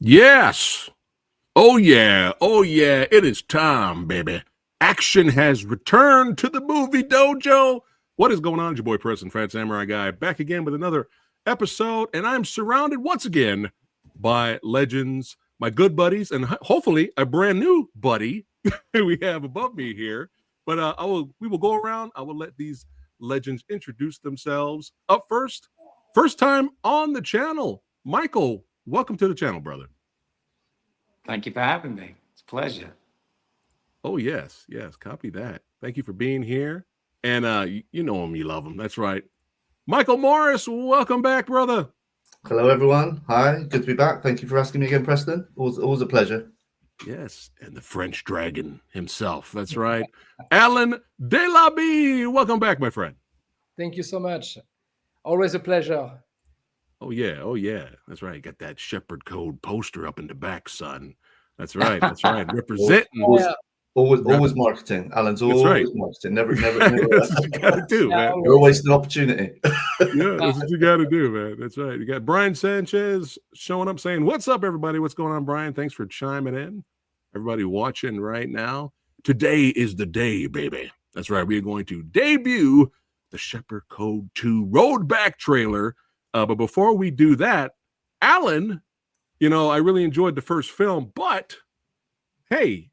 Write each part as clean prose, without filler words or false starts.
Yes. Oh, yeah. Oh, yeah. It is time, baby. Action has returned to the movie dojo. What is going on? It's your boy, President Phat Samurai Guy, back again with another episode. And I'm surrounded once again by legends, my good buddies, and hopefully a brand new buddy we have above me here. But we will go around. I will let these legends introduce themselves. Up first time on the channel, Michael. Welcome to the channel, brother. Thank you for having me. It's a pleasure. Oh, yes. Copy that. Thank you for being here. And you know him, you love him. That's right. Michael Morris, welcome back, brother. Hello, everyone. Hi, good to be back. Thank you for asking me again, Preston. Always a pleasure. Yes, and the French dragon himself. That's right. Alan Delabie, welcome back, my friend. Thank you so much. Always a pleasure. Oh, yeah. That's right. Got that Shepherd Code poster up in the back, son. That's right. Representing. Always marketing. Alan's always marketing. Never. That's what you gotta do, man. You're wasting opportunity. Yeah, that's what you gotta do, man. That's right. You got Brian Sanchez showing up saying, "What's up, everybody? What's going on, Brian? Thanks for chiming in. Everybody watching right now. Today is the day, baby. That's right. We are going to debut the Shepherd Code 2 Road Back trailer. But before we do that, Alan, I really enjoyed the first film, but hey,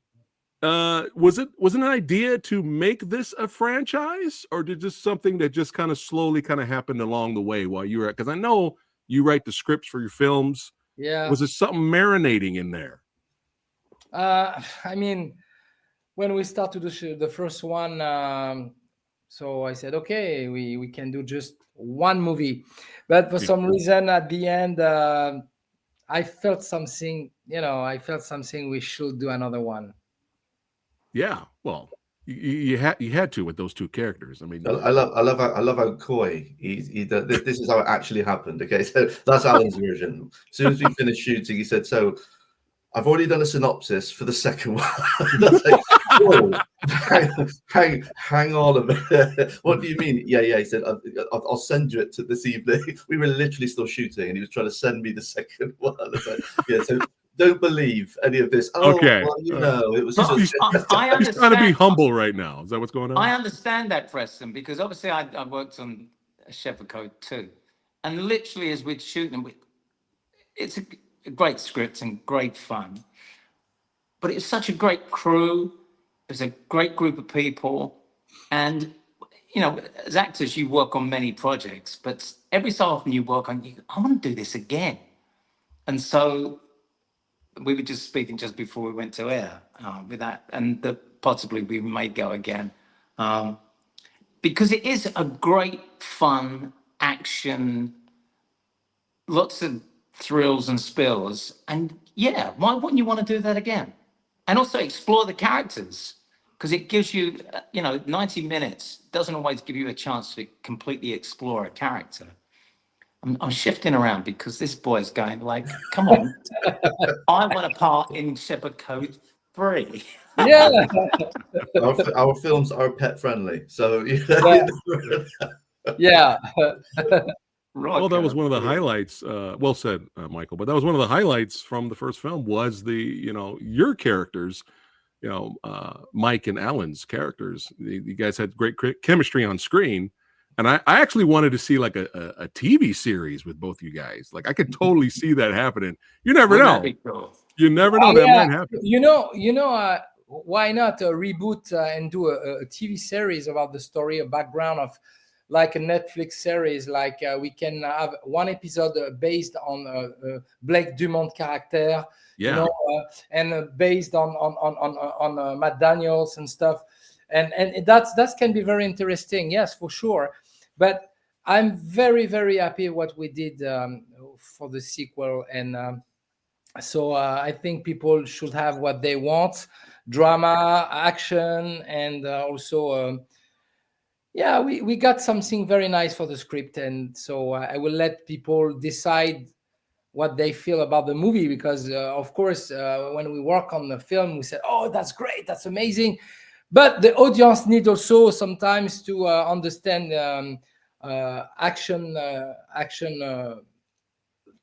was it an idea to make this a franchise, or did this something that just kind of slowly happened along the way while you were at? Because I know you write the scripts for your films. Yeah. Was it something marinating in there? I mean, when we start to do the first one, so I said, okay, we can do just one movie. But for some reason, at the end, I felt something, we should do another one. Yeah, well, you had to with those two characters. I mean, I love how coy he does. This is how it actually happened. Okay, so that's Alan's version. As soon as we finished shooting, he said, "So, I've already done a synopsis for the second one." Like, hang on a minute. What do you mean? Yeah. He said, I'll send you it to this evening. We were literally still shooting, and he was trying to send me the second one. Like, yeah, so don't believe any of this. Oh, okay. Well, it was just. He's trying to be humble right now. Is that what's going on? I understand that, Preston, because obviously I worked on Shepherd Code 2, and literally as we're shooting, it's a great script and great fun, but it's such a great crew. It's a great group of people, and as actors you work on many projects, but every so often you work on, I want to do this again. And so we were just speaking just before we went to air with that, and that possibly we may go again, because it is a great fun action, lots of thrills and spills, and yeah, why wouldn't you want to do that again? And also explore the characters, because it gives you 90 minutes doesn't always give you a chance to completely explore a character. I'm shifting around because this boy's going like, come on, I want a part in Shepherd Code 3. Yeah. Our films are pet friendly, so yeah. Well, that was one of the highlights. Well said, Michael. But that was one of the highlights from the first film was your characters, Mike and Alan's characters. You guys had great chemistry on screen. And I actually wanted to see like a TV series with both you guys. Like I could totally see that happening. You never know. Cool. You never know that might happen. Why not reboot and do a TV series about the story, a background of like a Netflix series. Like we can have one episode based on Blake Dumont character, and based on Matt Daniels and stuff. And that can be very interesting, yes, for sure. But I'm very, very happy what we did for the sequel, and so I think people should have what they want: drama, action, and also, we got something very nice for the script. And so I will let people decide what they feel about the movie, because of course, when we work on the film, we said, "Oh, that's great, that's amazing." But the audience need also sometimes to understand action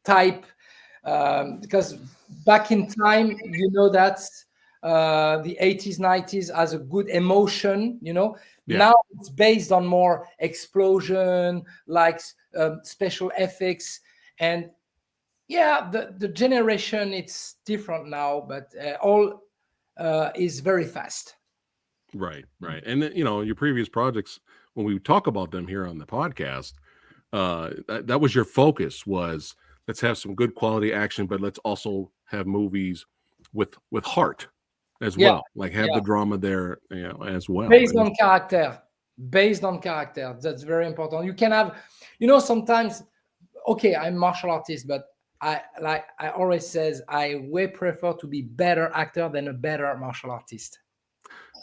type Because back in time, you know that the 80s, 90s has a good emotion, you know. Yeah. Now it's based on more explosion, like special effects. And yeah, the generation, it's different now, but all is very fast. Right. And then, your previous projects, when we talk about them here on the podcast, that was your focus, was let's have some good quality action, but let's also have movies with heart as Yeah, well, like have the drama there, as well. Based on character. That's very important. You can have, sometimes, okay, I'm martial artist, but I always says, I way prefer to be better actor than a better martial artist.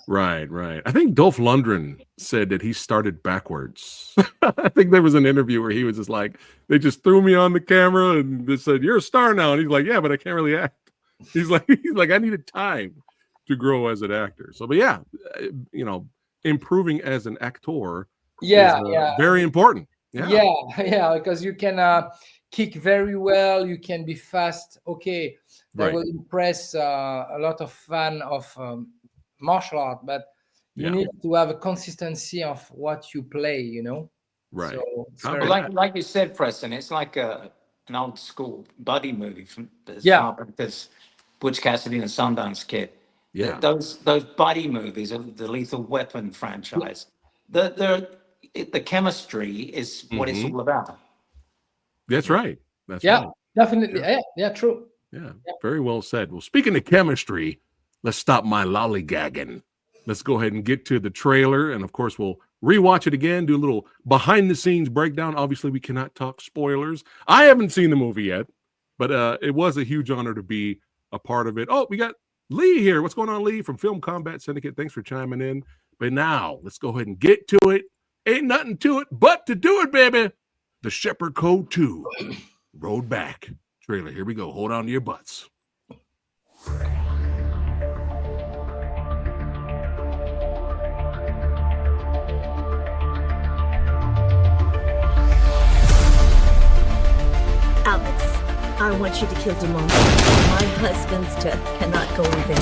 Right. I think Dolph Lundgren said that he started backwards. I think there was an interview where he was just like, they just threw me on the camera and they said, "You're a star now." And he's like, "Yeah, but I can't really act." He's like, I needed time to grow as an actor. So, but yeah, improving as an actor is very important. Yeah, because you can kick very well, you can be fast. Okay, that will impress a lot of fan of martial art, but you need to have a consistency of what you play, Right. So like you said, Preston, it's like an old school buddy movie from this Butch Cassidy and the Sundance Kid. Yeah, those buddy movies of the Lethal Weapon franchise, the chemistry is what it's all about. That's right. That's right. Definitely. Yeah, true. Yeah, very well said. Well, speaking of chemistry, let's stop my lollygagging. Let's go ahead and get to the trailer. And of course, we'll rewatch it again, do a little behind the scenes breakdown. Obviously, we cannot talk spoilers. I haven't seen the movie yet, but it was a huge honor to be a part of it. Oh, we got Lee here. What's going on, Lee, from Film Combat Syndicate? Thanks for chiming in. But now let's go ahead and get to it. Ain't nothing to it but to do it, baby. The Shepherd Code 2 Road Back trailer. Here we go. Hold on to your butts. Alex, I want you to kill Dumont. My husband's death cannot go in vain.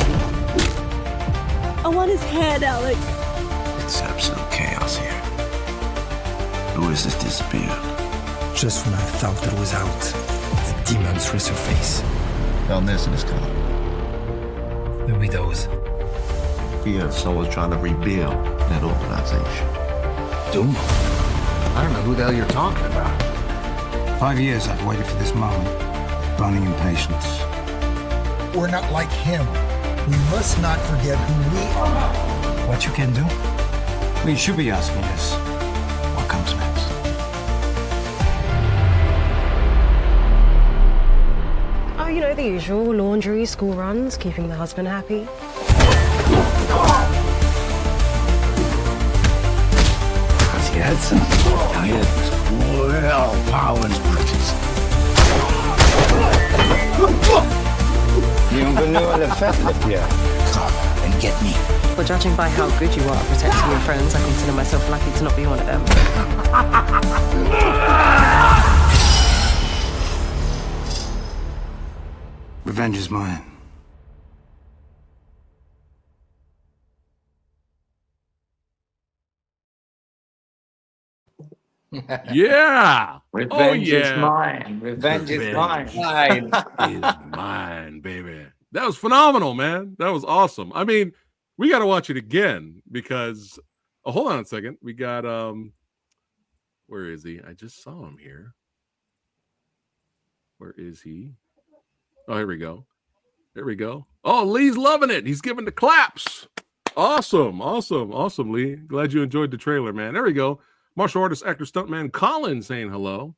I want his head, Alex. It's absolute chaos here. Who is this disappeared? Just when I thought I was out, the demons resurface. Down this in this car. The widows. Yeah, someone's trying to rebuild that organization. Dumont? I don't know who the hell you're talking about. 5 years I've waited for this moment, burning impatience. We're not like him. We must not forget who we are. What you can do? Well, you should be asking is, what comes next? Oh, you know, the usual laundry, school runs, keeping the husband happy. Has he had some? He had well, power and bridges. Bienvenue à la fête, Lapierre. Come and get me. Well, judging by how good you are at protecting your friends, I consider myself lucky to not be one of them. Revenge is mine. Yeah. Revenge is mine. Revenge is mine. Is mine, baby. That was phenomenal, man. That was awesome. I mean, we got to watch it again because hold on a second. We got where is he? I just saw him here. Where is he? Oh, here we go. There we go. Oh, Lee's loving it. He's giving the claps. Awesome, Lee. Glad you enjoyed the trailer, man. There we go. Martial artist, actor, stuntman Colin saying hello.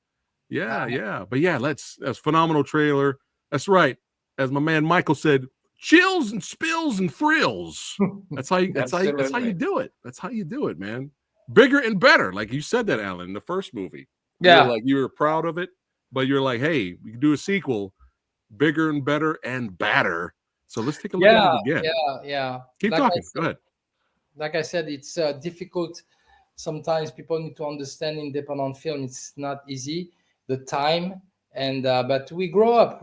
Yeah. But yeah, that's phenomenal trailer. That's right. As my man Michael said, chills and spills and thrills. That's how you do it. That's how you do it, man. Bigger and better. Like you said that, Alan, in the first movie. Yeah. You were proud of it, but you're like, hey, we can do a sequel, bigger and better and badder. So let's take a look at it again. Yeah. Keep talking. Go ahead. Like I said, it's difficult. Sometimes people need to understand independent film. It's not easy. The time And but we grow up,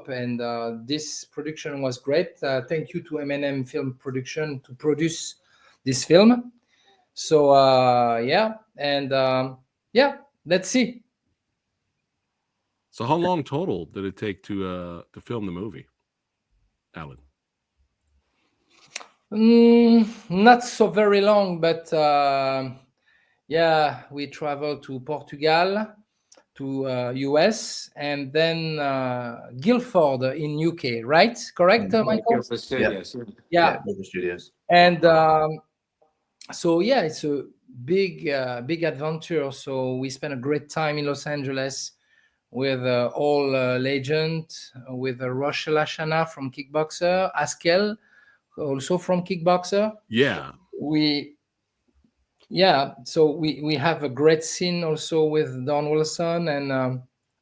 and this production was great. Thank you to M&M Film Production to produce this film. So yeah, and let's see. So how long total did it take to film the movie, Alan? Not so very long, but yeah, we traveled to Portugal, to US, and then Guildford in UK, right? Correct, Michael? Studios. Yeah. River Studios. And so yeah, it's a big adventure. So we spent a great time in Los Angeles with all legend, with Rochelle Ashana from Kickboxer, Askel also from Kickboxer. Yeah. So we have a great scene also with Don Wilson, and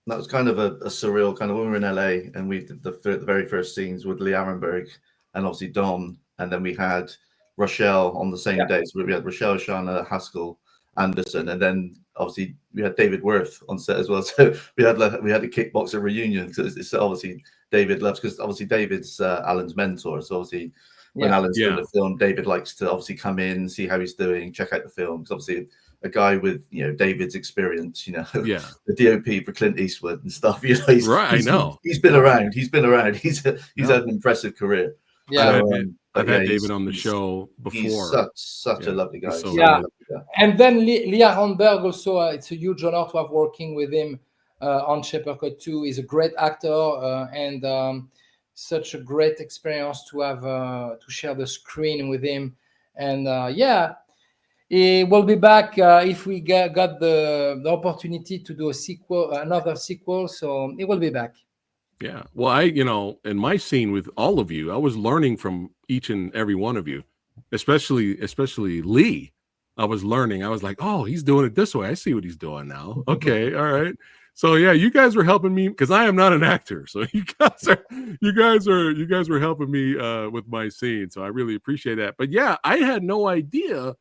that was kind of a surreal kind of when we were in LA, and we did the very first scenes with Lee Arenberg and obviously Don, and then we had Rochelle on the same day. So we had Rochelle, Shana, Haskell, Anderson, and then obviously we had David Worth on set as well. So we had a kickboxer reunion, because it's obviously David loves, because obviously David's Alan's mentor. So obviously when Alan's doing the film, David likes to obviously come in, see how he's doing, check out the film. Because obviously a guy with David's experience, the DOP for Clint Eastwood and stuff. He's been around. He's had an impressive career. Yeah, I've had David on the show before. He's such a lovely guy. And then Lee Arenberg also. It's a huge honor to have working with him on Shepherd Code 2. He's a great actor and such a great experience to have to share the screen with him. And he will be back if we got the opportunity to do another sequel. So he will be back. Yeah. Well, in my scene with all of you, I was learning from each and every one of you, especially Lee. I was learning. I was like, oh, he's doing it this way. I see what he's doing now. Okay. All right. So yeah, you guys were helping me, because I am not an actor. So you guys were helping me with my scene. So I really appreciate that. But yeah, I had no idea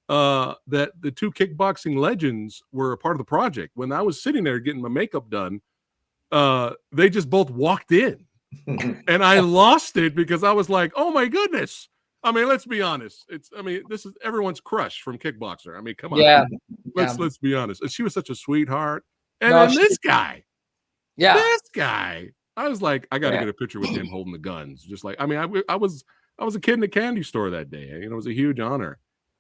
that the two kickboxing legends were a part of the project. When I was sitting there getting my makeup done, they just both walked in and I lost it, because I was like, oh my goodness. I mean, let's be honest. This is everyone's crush from Kickboxer. I mean, come on. Yeah. Let's be honest. And she was such a sweetheart. And then this guy. I was like, I got to get a picture with him holding the guns. Just like, I was a kid in a candy store that day. It was a huge honor.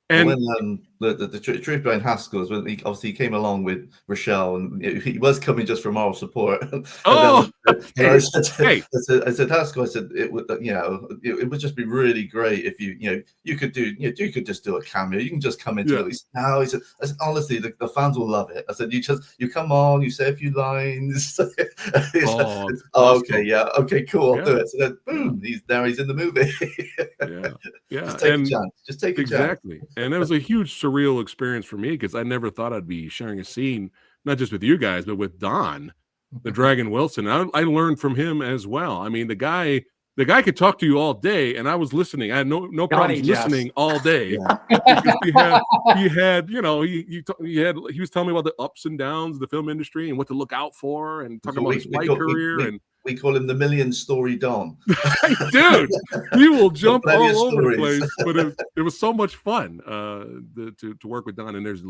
And when the truth behind Haskell is when he came along with Rochelle, and he was coming just for moral support. Oh, I said Haskell, I said it would just be really great if you could just do a cameo. You can just come into it. No, he said honestly, the fans will love it. I said you come on, you say a few lines. Okay, cool, I'll do it. So then boom, he's in the movie. Just take a chance. Exactly. And it was a huge surreal experience for me, because I never thought I'd be sharing a scene, not just with you guys, but with Don, the Dragon Wilson. I learned from him as well. I mean, the guy could talk to you all day, and I was listening. I had no problems listening all day. Because he was telling me about the ups and downs of the film industry and what to look out for, and talking about his fight career. We call him the Million Story Don. Dude, he will jump all over the place. But it was so much fun to work with Don. And there's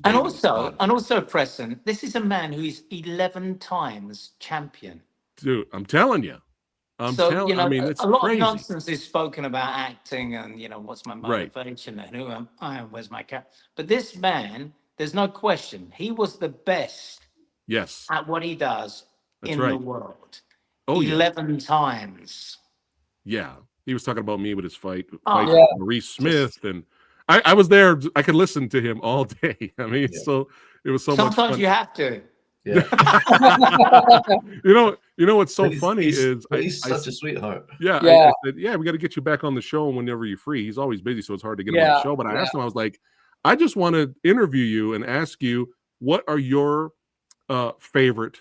and also, Preston, this is a man who is 11 times champion. Dude, I'm telling you. It's a lot crazy. of nonsense is spoken about acting and what's my motivation and who am I and where's my cap. But this man, there's no question, he was the best. Yes. At what he does the world. 11 times. Yeah, he was talking about me with his fight with Maurice Smith, and I was there. I could listen to him all day. I mean, so it was so much fun. Sometimes you have to. Yeah. you know what's so funny is he's such a sweetheart. Yeah. I said, we got to get you back on the show whenever you're free. He's always busy, so it's hard to get him on the show. But I asked him, I was like, I just want to interview you and ask you, what are your favorite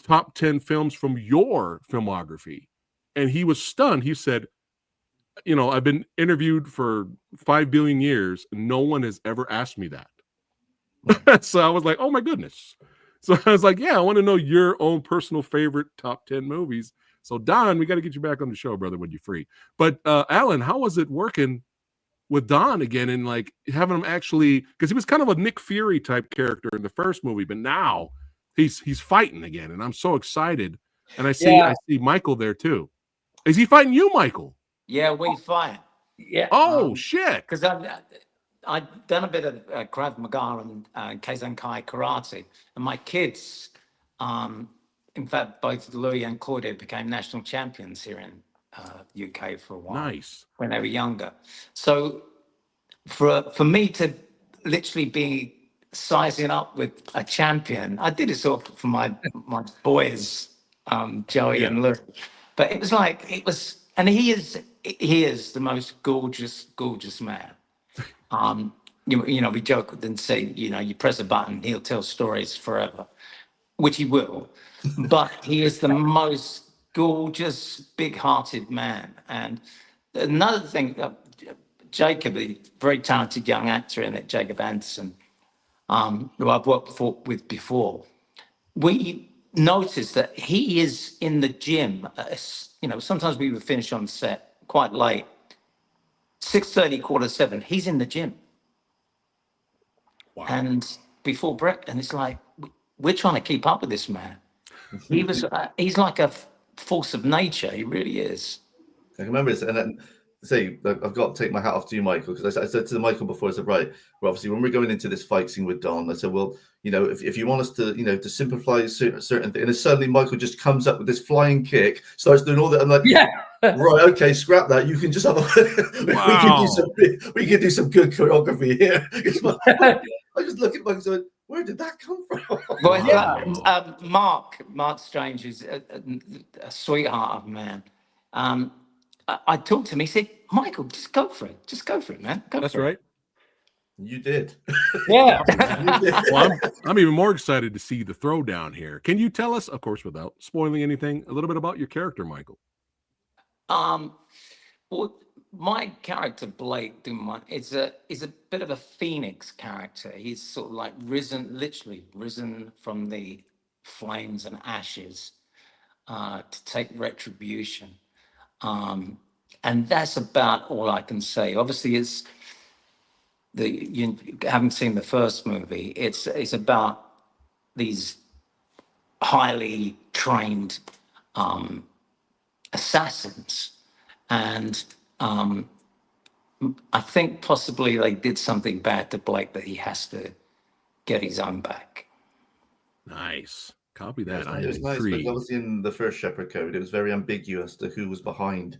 top 10 films from your filmography? And he was stunned. He said, I've been interviewed for 5 billion years. No one has ever asked me that. So I was like, oh my goodness. So I was like, yeah, I want to know your own personal favorite top 10 movies. So Don, we got to get you back on the show, brother, when you're free. But Alan, how was it working with Don again and like having him actually, because he was kind of a Nick Fury type character in the first movie, but now he's fighting again, and I'm so excited. And I see Michael there too. Is he fighting you, Michael? Yeah, we fight. Yeah. Oh shit! Because I've done a bit of Krav Maga and Keizen-Kai karate, and my kids, in fact, both Louis and Corday became national champions here in UK for a while. Nice. When they were younger. So for me to literally be sizing up with a champion, I did it sort of for my boys, Joey and Lou. But it was like, and he is the most gorgeous man. You know, we joke and say, you know, you press a button, he'll tell stories forever, which he will. But he is the most gorgeous, big-hearted man. And another thing, Jacob, a very talented young actor in it, Jacob Anderson, who I've worked with before, we noticed that he is in the gym. You know, sometimes we would finish on set quite late, 6:30, 6:45, he's in the gym. Wow. And before breakfast, and it's like, we're trying to keep up with this man. He's like a force of nature. He really is. I remember this, and then I've got to take my hat off to you, Michael, because I said to Michael before, I said, right, well, obviously when we're going into this fight scene with Don, I said, well, you know, if you want us to, you know, to simplify certain things, and then suddenly Michael just comes up with this flying kick, starts doing all that. I'm like, yeah, right, okay, scrap that. You can just have we can do some good choreography here. I just look at Michael and say, where did that come from? Well, Mark Strange is a sweetheart of a man. I talked to him. He said, Michael, just go for it. Just go for it, man. That's right. You did. Yeah. You did. Well, I'm even more excited to see the throwdown here. Can you tell us, of course, without spoiling anything, a little bit about your character, Michael? Well, my character, Blake Dumont, is a bit of a phoenix character. He's sort of like literally risen from the flames and ashes to take retribution. And that's about all I can say. Obviously, you haven't seen the first movie. It's about these highly trained assassins, and I think possibly they did something bad to Blake that he has to get his own back. Nice. Copy that. It was nice, but obviously in the first Shepherd Code, it was very ambiguous to who was behind,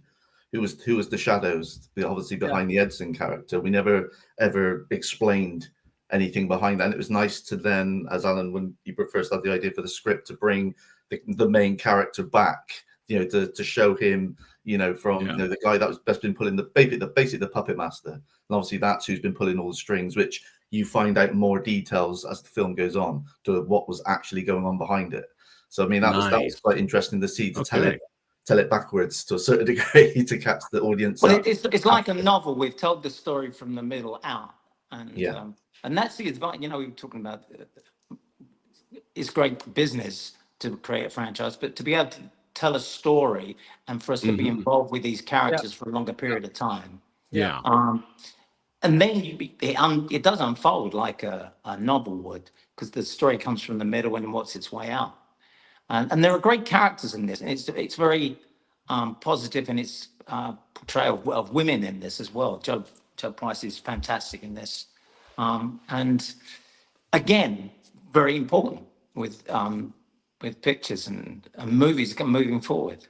who was the shadows, obviously behind the Edson character. We never ever explained anything behind that. And it was nice to then, as Alan, when you first had the idea for the script, to bring the main character back, you know, to show him, you know, from you know, the guy that's been pulling basically the puppet master. And obviously that's who's been pulling all the strings, which you find out more details as the film goes on to what was actually going on behind it. So I mean that was quite interesting to see, to tell it backwards to a certain degree to catch the audience. Well, it's like a novel. We've told the story from the middle out, and and that's the advantage. You know, we were talking about it's great business to create a franchise, but to be able to tell a story and for us to be involved with these characters for a longer period of time. And then it does unfold like a novel would, because the story comes from the middle and works its way out. And there are great characters in this. And it's very positive in its portrayal of women in this as well. Joe Price is fantastic in this. And again, very important with pictures and movies moving forward.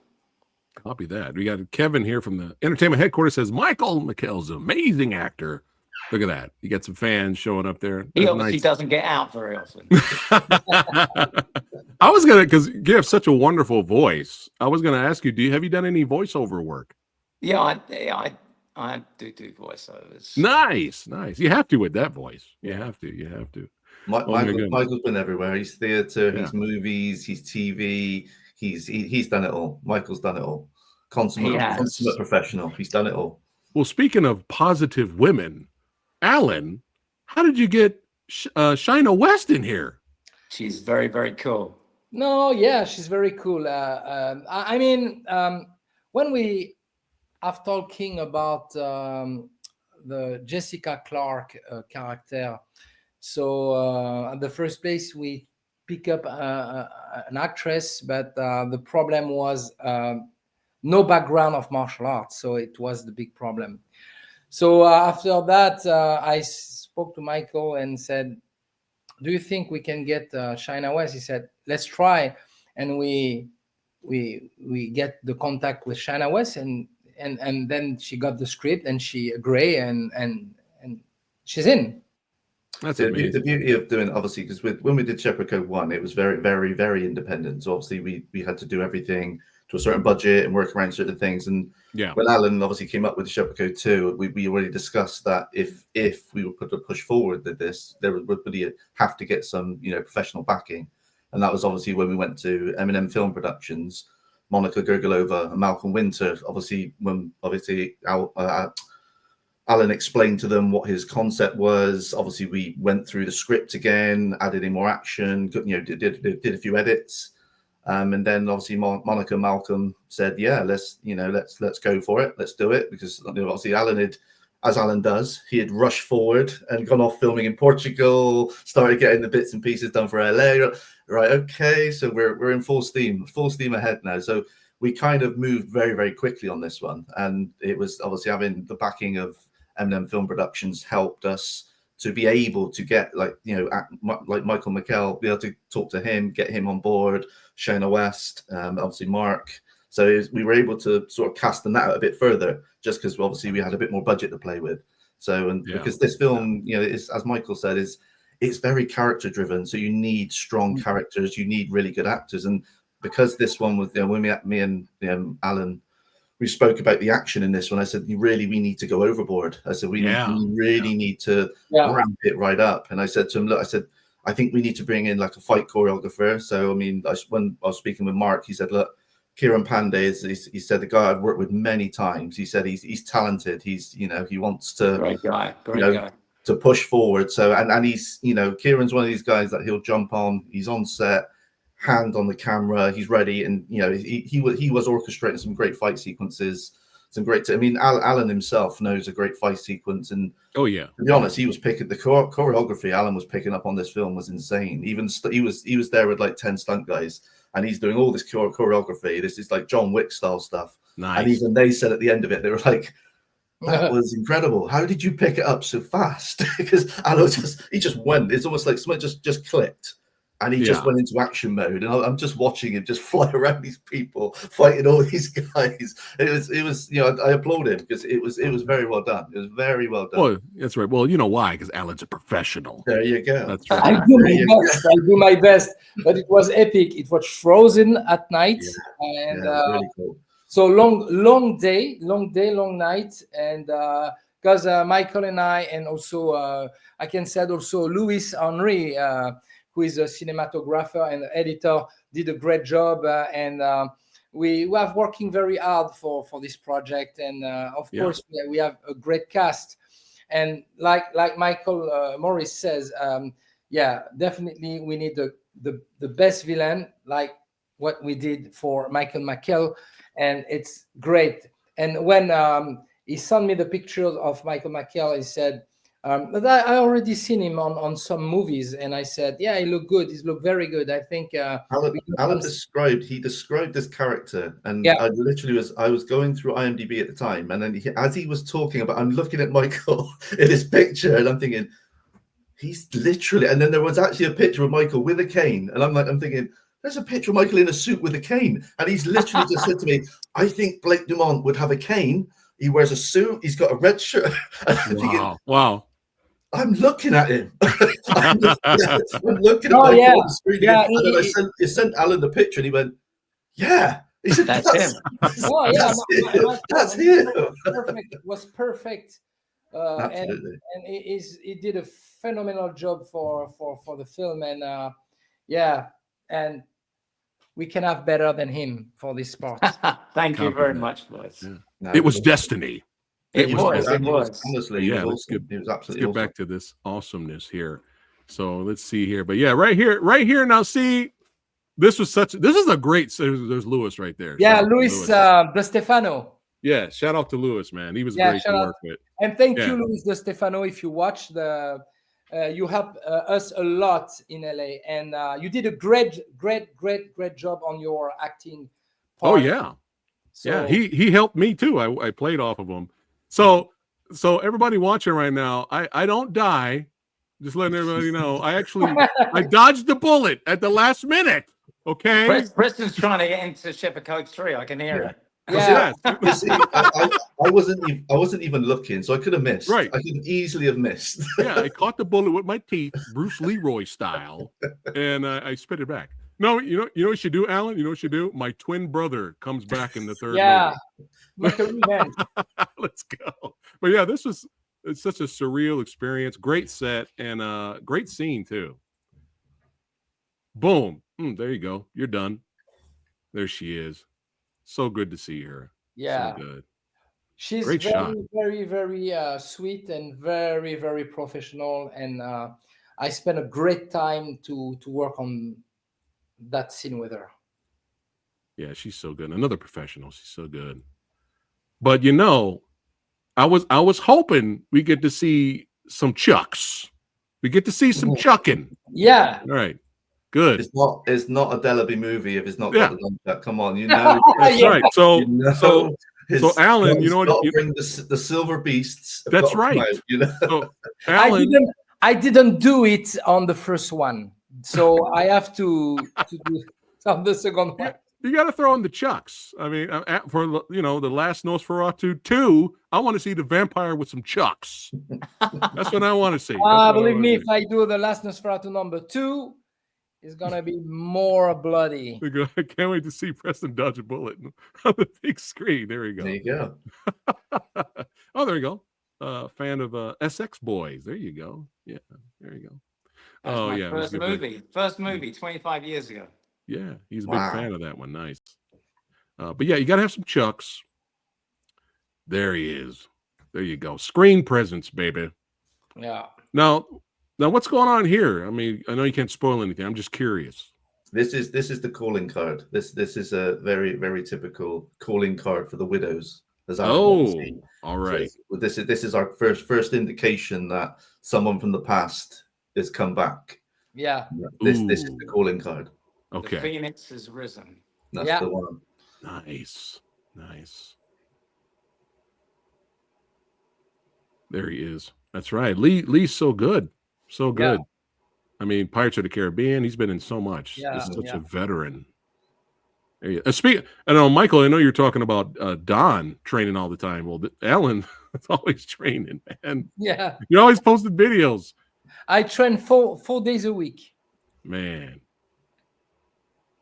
Copy that. We got Kevin here from the entertainment headquarters says Michael Mckell's an amazing actor. Look at that. You got some fans showing up there. He obviously doesn't get out very often. I was gonna, because you have such a wonderful voice, I was gonna ask you, have you done any voiceover work? Yeah, I do voiceovers. Nice. You have to with that voice. You have to. Michael's been everywhere. He's theater, he's movies, he's TV. He's done it all. Michael's done it all. Consummate professional. He's done it all. Well, speaking of positive women, Alan, how did you get Shina West in here? she's very, very cool. No, yeah, she's very cool. I mean, when we are talking about the Jessica Clarke character, so at the first place we pick up an actress, but the problem was no background of martial arts, so it was the big problem. So after that, I spoke to Michael and said, do you think we can get China West? He said, let's try. And we get the contact with China West, and then she got the script and she agreed, and she's in. That's the amazing. beauty of doing, obviously, because when we did Shepherd Code 1, it was very, very, very independent. So obviously we had to do everything to a certain budget and work around certain things. And Yeah. when Alan obviously came up with the Shepherd Code 2, we already discussed that if we were put to push forward with this, there would really have to get some, you know, professional backing. And that was obviously when we went to M&M Film Productions, Monica Gergolova and Malcolm Winter. Obviously, when Alan explained to them what his concept was. Obviously, we went through the script again, added in more action, you know, did a few edits. And then obviously Monica and Malcolm said, yeah, let's go for it. Let's do it. Because, you know, obviously Alan had, as Alan does, he had rushed forward and gone off filming in Portugal, started getting the bits and pieces done for LA. Right. Okay. So we're in full steam ahead now. So we kind of moved very, very quickly on this one. And it was obviously having the backing of M&M Film Productions helped us to be able to get, like, you know, like Michael Mckell, be able to talk to him, get him on board, Shayna West, obviously Mark. So we were able to sort of cast the net out a bit further, just because obviously we had a bit more budget to play with. So, and because this film, you know, is, as Michael said, it's very character driven. So you need strong characters, you need really good actors. And because this one was, you know, when me and Alan, we spoke about the action in this one, I said, we need to go overboard. I said, we really need to ramp it right up. And I said to him, look, I said, I think we need to bring in like a fight choreographer. So, I mean, when I was speaking with Mark, he said, look, Kieran Pandey he said, the guy I've worked with many times. He said, he's talented. He's, you know, he wants to, Great guy. to push forward. So, and he's, you know, Kieran's one of these guys that he'll jump on, he's on set, hand on the camera, he's ready. And, you know, he was orchestrating some great fight sequences, some great, I mean, Alan himself knows a great fight sequence. And oh yeah, to be honest, he was picking the choreography Alan was picking up on this film was insane. Even he was there with like 10 stunt guys, and he's doing all this choreography. This is like John Wick style stuff. Nice. And even they said at the end of it, they were like, that was incredible. How did you pick it up so fast? Because Alan just went. It's almost like something just clicked. And he just went into action mode, and I'm just watching him just fly around these people, fighting all these guys. It was, you know, I applaud him because it was very well done. It was very well done. Well, that's right. Well, you know why? Because Alan's a professional. There you go. That's right. I do my best, but it was epic. It was frozen at night, and really cool. So long day, long night, and because Michael and I, and also I can say also Louis Henry, who is a cinematographer and editor, did a great job, and we are working very hard for this project. And of course, we have a great cast. And like Michael Morris says, definitely we need the best villain, like what we did for Michael Mckell, and it's great. And when he sent me the pictures of Michael Mckell, he said, but I already seen him on some movies, and I said, yeah, he looked good. He looked very good. I think Alan described this character, and I was going through IMDb at the time, and then as he was talking about, I'm looking at Michael in his picture, and I'm thinking, he's literally. And then there was actually a picture of Michael with a cane, and I'm thinking, there's a picture of Michael in a suit with a cane, and he's literally just said to me, I think Blake Dumont would have a cane. He wears a suit. He's got a red shirt. Wow. I'm looking at him. I'm looking at Michael on the screen. And then I sent Alan the picture, and he went, yeah. He said, that's him. That's him. It was perfect. Absolutely. And he did a phenomenal job for the film. And and we can have better than him for this part. Thank you very much, Louis. Yeah. No, it was destiny. It was. Honestly, yeah, it was absolutely let's get back to this awesomeness here. So let's see here. But yeah, right here. Now see, this is a great. There's Lewis right there. Yeah, Luis De Stefano. Yeah, shout out to Lewis, man. He was great to work with. And thank you, Luis De Stefano. If you watch you helped us a lot in LA, and you did a great job on your acting part. Oh yeah, so, yeah. He helped me too. I played off of him. So everybody watching right now, I don't die. Just letting everybody know. I dodged the bullet at the last minute. Okay. Preston's trying to get into Shepherd Code 3. I can hear it. Yeah. You see, I wasn't even looking, so I could have missed. Right. I could easily have missed. Yeah, I caught the bullet with my teeth, Bruce Leroy style, and I spit it back. No, you know what you should do, Alan? You know what you should do? My twin brother comes back in the third movie. Let's go. But yeah, it's such a surreal experience. Great set and great scene too. Boom. There you go. You're done. There she is. So good to see her. Yeah. So good. She's great very, shot. very, very sweet and very, very professional. And I spent a great time to work on that scene with her. Yeah, she's so good. Another professional. She's so good. But you know, I was hoping we get to see some chucks. We get to see some chucking. Yeah. All right. Good. It's not a Delabie movie if it's not got the nunchuck. Come on, you know. That's right. So so Alan, you know what? Bring the silver beasts. That's right. You know. So, Alan, I didn't do it on the first one, so I have to do it on the second one. You got to throw in the chucks. I mean, for the Last Nosferatu 2, I want to see the vampire with some chucks. That's what I want to see. Believe me, if I do the Last Nosferatu number 2, it's gonna be more bloody. I can't wait to see Preston dodge a bullet on the big screen. There we go. There you go. Oh, there you go. Fan of SX Boys. There you go. Yeah, there you go. That's my first movie 25 years ago. Yeah, he's a big fan of that one. Nice. But yeah, you got to have some chucks. There he is. There you go. Screen presence, baby. Yeah. Now, what's going on here? I mean, I know you can't spoil anything. I'm just curious. This is the calling card. This is a very, very typical calling card for the widows. All right. So this is our first indication that someone from the past has come back. Yeah. This is the calling card. Okay. The Phoenix has risen. That's the one. Nice. There he is. That's right. Lee's so good. So good. Yeah. I mean, Pirates of the Caribbean, he's been in so much. Yeah, he's such a veteran. I know, Michael, I know you're talking about Don training all the time. Well, Alan is always training, man. Yeah. You always posted videos. I train 4 days a week. Man.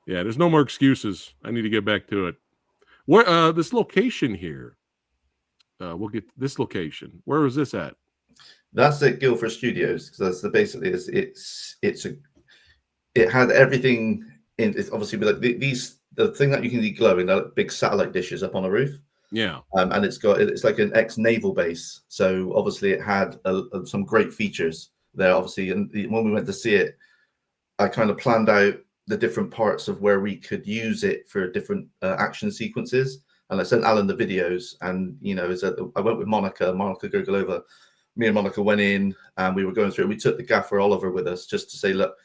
Yeah, there's no more excuses. I need to get back to it. Where this location here? We'll get this location. Where was this at? That's at Guildford Studios. That's basically it had everything in. It's obviously like the thing that you can see glowing, that big satellite dishes up on a roof. Yeah. And it's like an ex-naval base. So obviously it had some great features there. Obviously, and when we went to see it, I kind of planned out the different parts of where we could use it for different action sequences. And I sent Alan the videos, and I went with Monica Gurgulova. Me and Monica went in, and we were going through it. We took the gaffer Oliver with us just to say, look,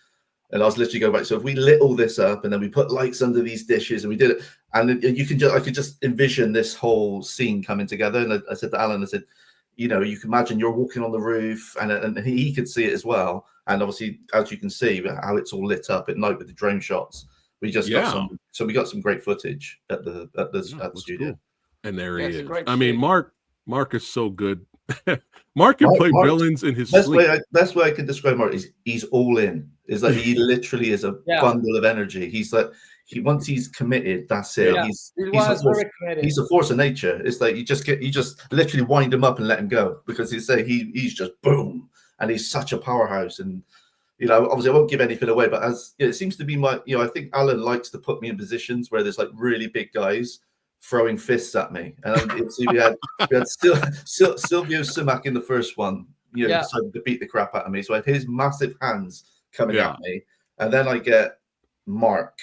and I was literally going back. So if we lit all this up, and then we put lights under these dishes, and we did it, and I could just envision this whole scene coming together. And I said to Alan, I said, you can imagine you're walking on the roof, and he could see it as well. And obviously, as you can see, how it's all lit up at night with the drone shots. We just got some great footage at the studio. Cool. And there he is. I mean, Mark is so good. Mark can play villains in his sleep. Best way I can describe Mark is he's all in. It's like he literally is a bundle of energy. He's like once he's committed, that's it. Yeah. He's a force of nature. It's like you just literally wind him up and let him go, because he's just boom, and he's such a powerhouse. And obviously I won't give anything away, but as it seems to be I think Alan likes to put me in positions where there's like really big guys throwing fists at me, and we had Silvio Simak in the first one, decided to beat the crap out of me. So I had his massive hands coming Yeah. at me, and then I get Mark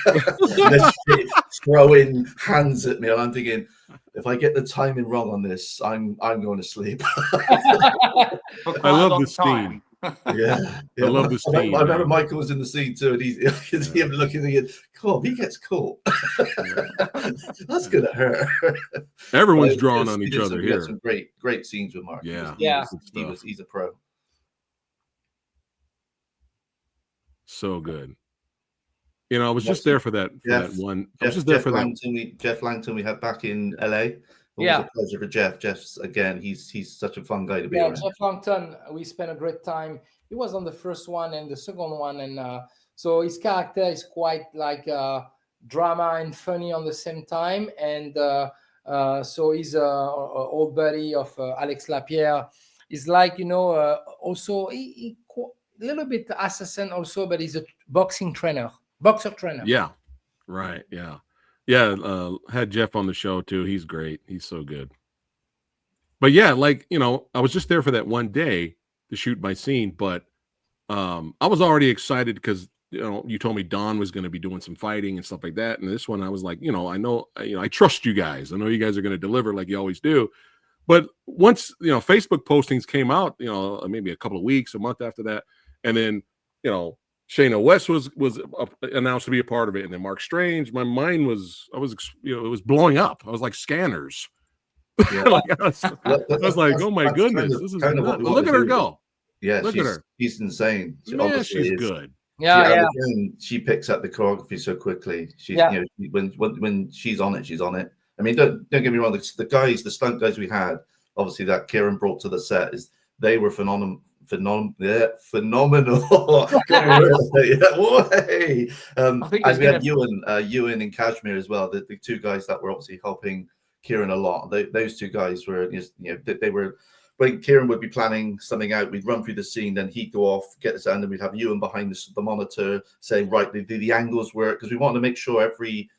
literally throwing hands at me, and I'm thinking, if I get the timing wrong on this, I'm going to sleep. I love this scene. Yeah. I love the scene. I remember Michael was in the scene too, and I could see him looking at it. Come on, he gets caught. That's gonna hurt. Everyone's drawing on each other here. Some great scenes with Mark. Yeah, he's a pro. So good. I was just there for that one. I was just there for that. Jeff Langton we had back in LA. It was a pleasure for Jeff. Jeff's again, he's such a fun guy to be around. Jeff Langton, we spent a great time. He was on the first one and the second one, and so his character is quite like drama and funny on the same time. And so he's a old buddy of Alex Lapierre. He's like also a little bit assassin also, but he's a boxer trainer. Yeah, right. Yeah. Had Jeff on the show too. He's great. He's so good. But yeah, I was just there for that one day to shoot my scene, but I was already excited because you told me Don was going to be doing some fighting and stuff like that. And this one I was like, I know, I trust you guys. I know you guys are going to deliver like you always do. But once, Facebook postings came out, maybe a couple of weeks, a month after that, and then, Shayna West was announced to be a part of it, and then Mark Strange. My mind was, it was blowing up. I was like scanners. Yeah. I was like, oh my goodness, this is nuts. Look at her go. Yeah, look at her. She's insane. She's good. Yeah. She picks up the choreography so quickly. When she's on it, she's on it. I mean, don't get me wrong. The stunt guys we had, obviously that Kieran brought to the set, they were phenomenal. And we had Ewan and Kashmir as well, the two guys that were obviously helping Kieran a lot. Those two guys were they were, when Kieran would be planning something out, we'd run through the scene, then he'd go off, get us, and then we'd have Ewan behind the monitor saying, right, the angles work, because we wanted to make sure every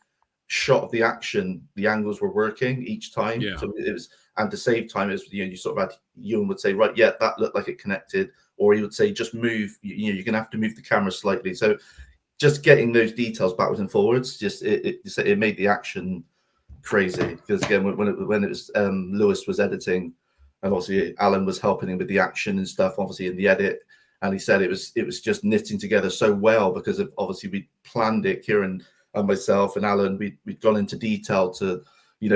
shot of the action, the angles were working each time. So it was, and to save time, is you sort of had, Ewan would say, right, yeah, that looked like it connected, or he would say, just move, you're gonna have to move the camera slightly. So just getting those details backwards and forwards, it made the action crazy. Because again, when it was Lewis was editing, and obviously Alan was helping him with the action and stuff, obviously in the edit, and he said it was just knitting together so well, because of obviously we planned it, Kieran and myself and Alan, we'd gone into detail to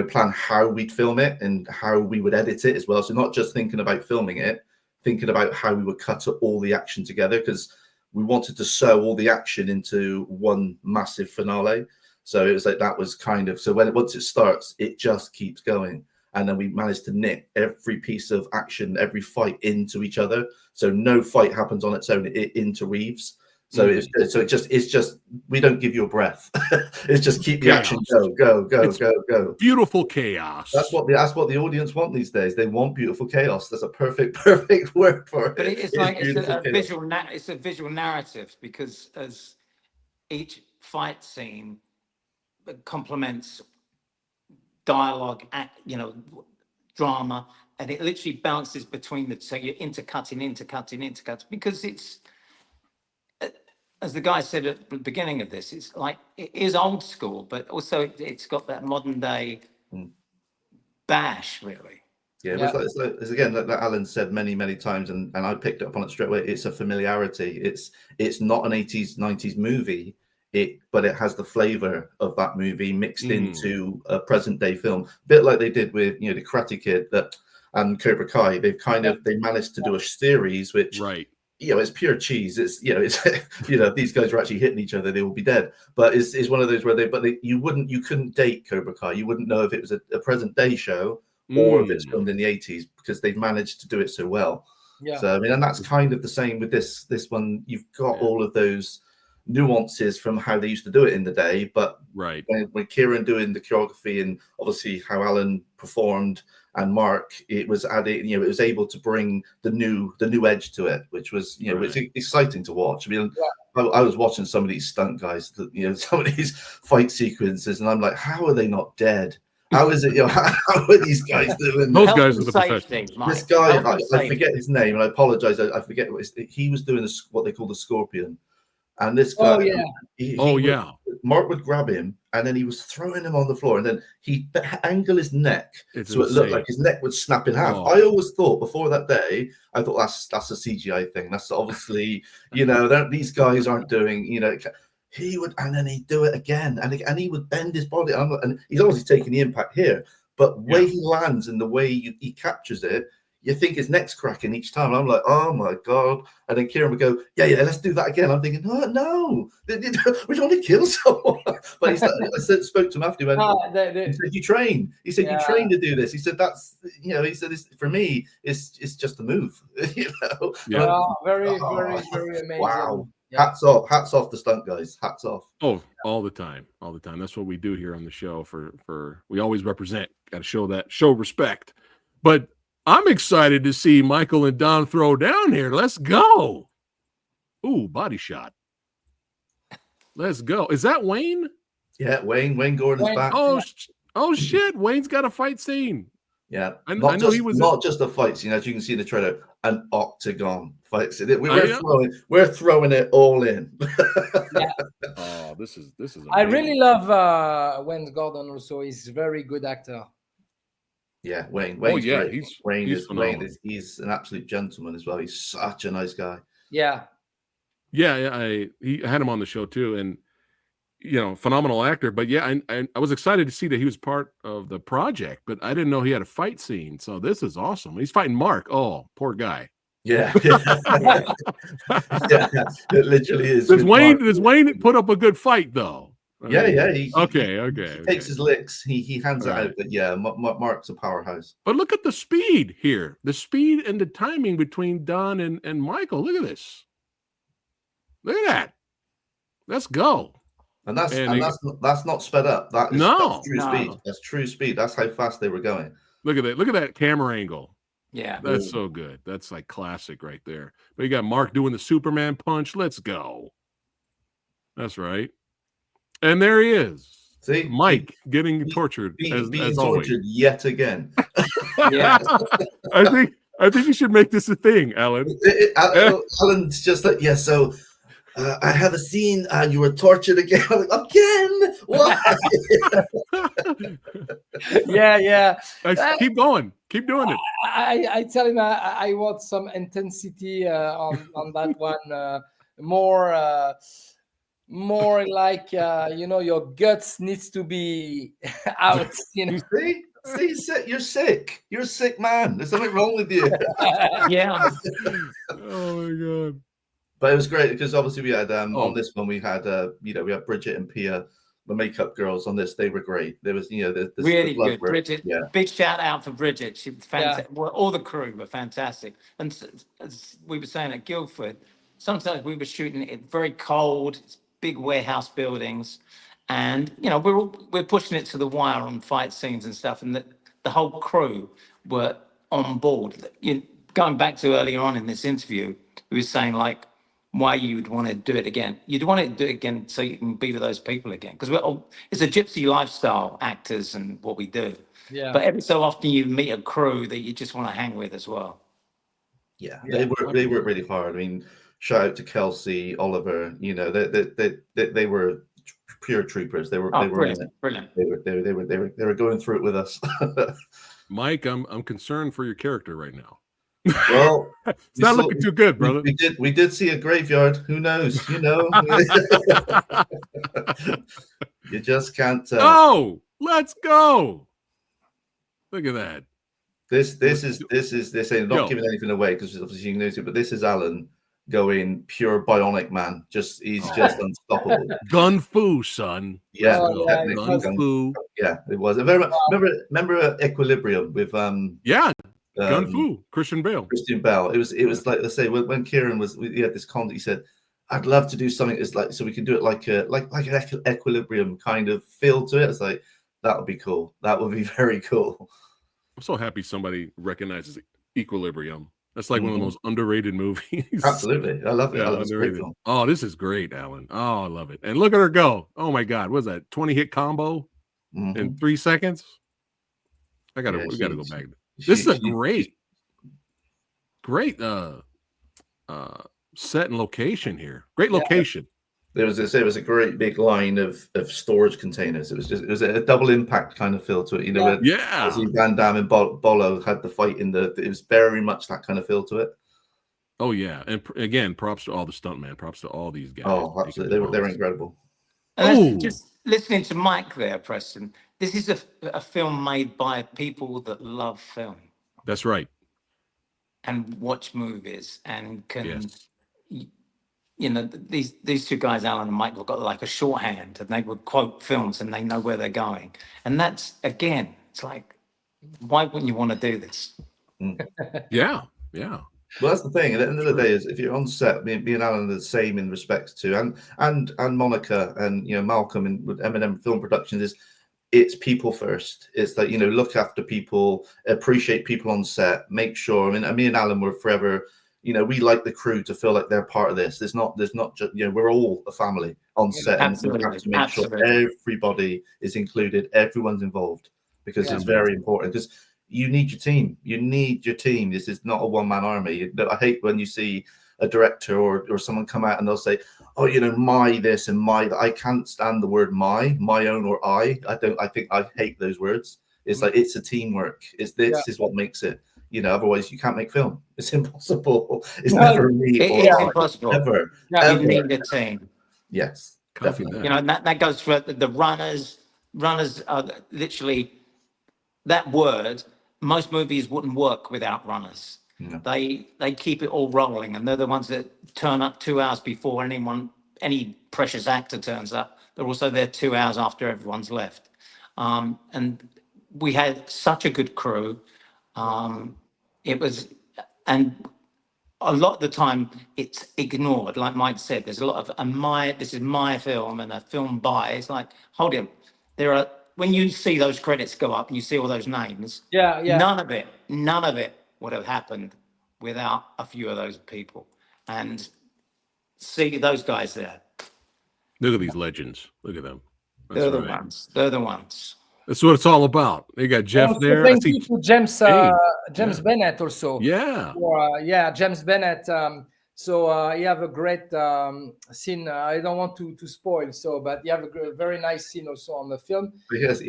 plan how we'd film it and how we would edit it as well. So not just thinking about filming it, thinking about how we would cut all the action together, because we wanted to sew all the action into one massive finale. So it was like, that was kind of, so once it starts, it just keeps going. And then we managed to knit every piece of action, every fight into each other. So no fight happens on its own, it interweaves. So it's just we don't give you a breath. It's just keep the action go. Beautiful chaos. That's what the audience want these days. They want beautiful chaos. That's a perfect word for it. But it's like it's a visual narrative, because as each fight scene complements dialogue, drama, and it literally bounces between the, so you're intercutting, because it's, as the guy said at the beginning of this, it's like, it is old school, but also it's got that modern day bash, really. Yeah, it's again, like Alan said many times, and I picked up on it straight away. It's a familiarity. It's not an 80s, 90s movie, but it has the flavor of that movie mixed into a present day film, a bit like they did with the Karate Kid and Cobra Kai. They managed to do a series which it's pure cheese. It's these guys are actually hitting each other, they will be dead. But it's one of those where you couldn't date Cobra Kai. You wouldn't know if it was a present day show or if it's filmed in the 80s, because they've managed to do it so well. So I mean, and that's kind of the same with this one. You've got all of those nuances from how they used to do it in the day, but when Kieran doing the choreography, and obviously how Alan performed, and Mark, it was added, it was able to bring the new edge to it, which was which is exciting to watch. I mean, I was watching some of these stunt guys, some of these fight sequences, and I'm like, how are they not dead? How is it? How are these guys doing? Those Health guys and are the safety, professionals. Mike. This guy, Health and I safety. forget his name, and I apologize. I forget he was doing what they call the scorpion, and this guy, Oh yeah. Mark would grab him, and then he was throwing him on the floor, and then he'd angle his neck It's so it looked insane. like his neck would snap in half. Oh. I always thought before that day, I thought that's a CGI thing. That's obviously, these guys aren't doing, he would, and then he'd do it again, and he would bend his body, and he's obviously taking the impact here, but the way he lands and the way he captures it, you think his neck's cracking each time. I'm like, oh my God. And then Kieran would go, yeah, let's do that again. I'm thinking, no, we don't want to kill someone. But I spoke to him after, he said, you train. He said, you train to do this. He said, that's, he said, for me, it's just a move. Very, very amazing. Wow. Yeah. Hats off the stunt guys. Hats off. Oh, all the time. That's what we do here on the show. We always represent. Got to show respect. But I'm excited to see Michael and Don throw down here. Let's go. Ooh, body shot. Let's go. Is that Wayne? Yeah, Wayne Gordon's back. Oh shit. Wayne's got a fight scene. Yeah, I know he was not just a fight scene, as you can see in the trailer, an octagon fight scene. We're throwing it all in. Yeah. Oh, this is amazing. I really love Wayne Gordon also. He's a very good actor. Yeah, Wayne. Wayne's great. he's He's an absolute gentleman as well. He's such a nice guy. Yeah. I had him on the show too, and phenomenal actor. But yeah, I was excited to see that he was part of the project, but I didn't know he had a fight scene. So this is awesome. He's fighting Mark. Oh, poor guy. Yeah, it literally is. Does Wayne put up a good fight though? Yeah. He takes his licks. He hands it out. But yeah, Mark's a powerhouse. But look at the speed here. The speed and the timing between Don and Michael. Look at this. Look at that. Let's go. And that's not sped up. That's true speed. That's true speed. That's how fast they were going. Look at that. Look at that camera angle. Yeah. That's so good. That's like classic right there. But you got Mark doing the Superman punch. Let's go. That's right. And there he is. See, Mike getting tortured being as tortured always. yet again. Yeah. I think you should make this a thing, Alan. Alan's just like, yeah. So I have a scene. You were tortured again. I'm like, again? What? Yeah. Keep going. Keep doing it. I tell him I want some intensity on that one. More like your guts needs to be out. See, you're sick. You're a sick man. There's something wrong with you. Yeah. Oh my God. But it was great because obviously we had on this one we had we had Bridget and Pia, the makeup girls on this. They were great. There was really good. Bridget, yeah. Big shout out for Bridget. She was fantastic. Well, all the crew were fantastic. And as we were saying at Guildford, sometimes we were shooting it very cold, big warehouse buildings, and we're pushing it to the wire on fight scenes and stuff, and the whole crew were on board. Going back to earlier on in this interview, we were saying like why you'd want to do it again. You'd want to do it again so you can be with those people again, because it's a gypsy lifestyle, actors and what we do. Yeah. But every so often you meet a crew that you just want to hang with as well. Yeah. They worked really hard. I mean, shout out to Kelsey, Oliver. They were pure troopers. They were brilliant. They were going through it with us. Mike, I'm concerned for your character right now. Well, it's not looking too good, brother. We did see a graveyard. Who knows? You just can't. Oh, let's go! Look at that. This ain't not giving anything away because obviously you can notice it, but this is Alan going pure bionic man. He's just unstoppable. Gun fu, son. Yeah, gun fu. Yeah, it was. Remember Equilibrium with Gun fu, Christian Bale. It was like, let's say when Kieran he had this concept, he said, I'd love to do something that's like, so we can do it like an Equilibrium kind of feel to it. It's like, that would be cool. That would be very cool. I'm so happy somebody recognizes Equilibrium. That's like one of the most underrated movies. Absolutely. I love it. Yeah, underrated. Oh, this is great, Alan. Oh, I love it. And look at her go. Oh my God. What was that? 20 hit combo in 3 seconds? We gotta go she's- back. This is a she- great set and location here. Great location. There was a great big line of storage containers. It was a double impact kind of feel to it. You know, where obviously Van Damme and Bolo had the fight it was very much that kind of feel to it. Oh yeah, and again, props to all the stuntmen. Props to all these guys. Oh, absolutely, they were incredible. And just listening to Mike there, Preston. This is a film made by people that love film. That's right. And watch movies and can, you know, these two guys, Alan and Mike, have got like a shorthand, and they would quote films and they know where they're going. And that's, again, it's like, why wouldn't you want to do this? Yeah. Well, that's the thing. At the end of the day, is if you're on set, me and Alan are the same in respects to, and Monica and Malcolm and with M&M Film Productions it's people first. It's like look after people, appreciate people on set, make sure. I mean, me and Alan were forever. We like the crew to feel like they're part of this. There's not just we're all a family on set, Absolutely. and we have to make sure everybody is included, everyone's involved, because it's very important. Because you need your team. You need your team. This is not a one-man army. I hate when you see a director or someone come out and they'll say, "Oh, my this and my that." I can't stand the word my own, or I. I hate those words. It's like it's a teamwork. This is what makes it. Otherwise you can't make film. It's impossible. It's never me. It's impossible. Never. You need a team. Yes. Copy definitely. That goes for the runners. Runners are literally that word. Most movies wouldn't work without runners. No. They keep it all rolling, and they're the ones that turn up 2 hours before any precious actor turns up. They're also there 2 hours after everyone's left. And we had such a good crew. It was, and a lot of the time it's ignored. Like Mike said, there's a lot of this is my film and a film by. It's like, hold on, when you see those credits go up and you see all those names, none of it would have happened without a few of those people. And see those guys there. Look at these legends. Look at them. They're the ones. They're the ones. That's what it's all about. They got Jeff there. Thank you to James Bennett also. Yeah. James Bennett. You have a great scene. I don't want to spoil, but you have a very nice scene also on the film. He has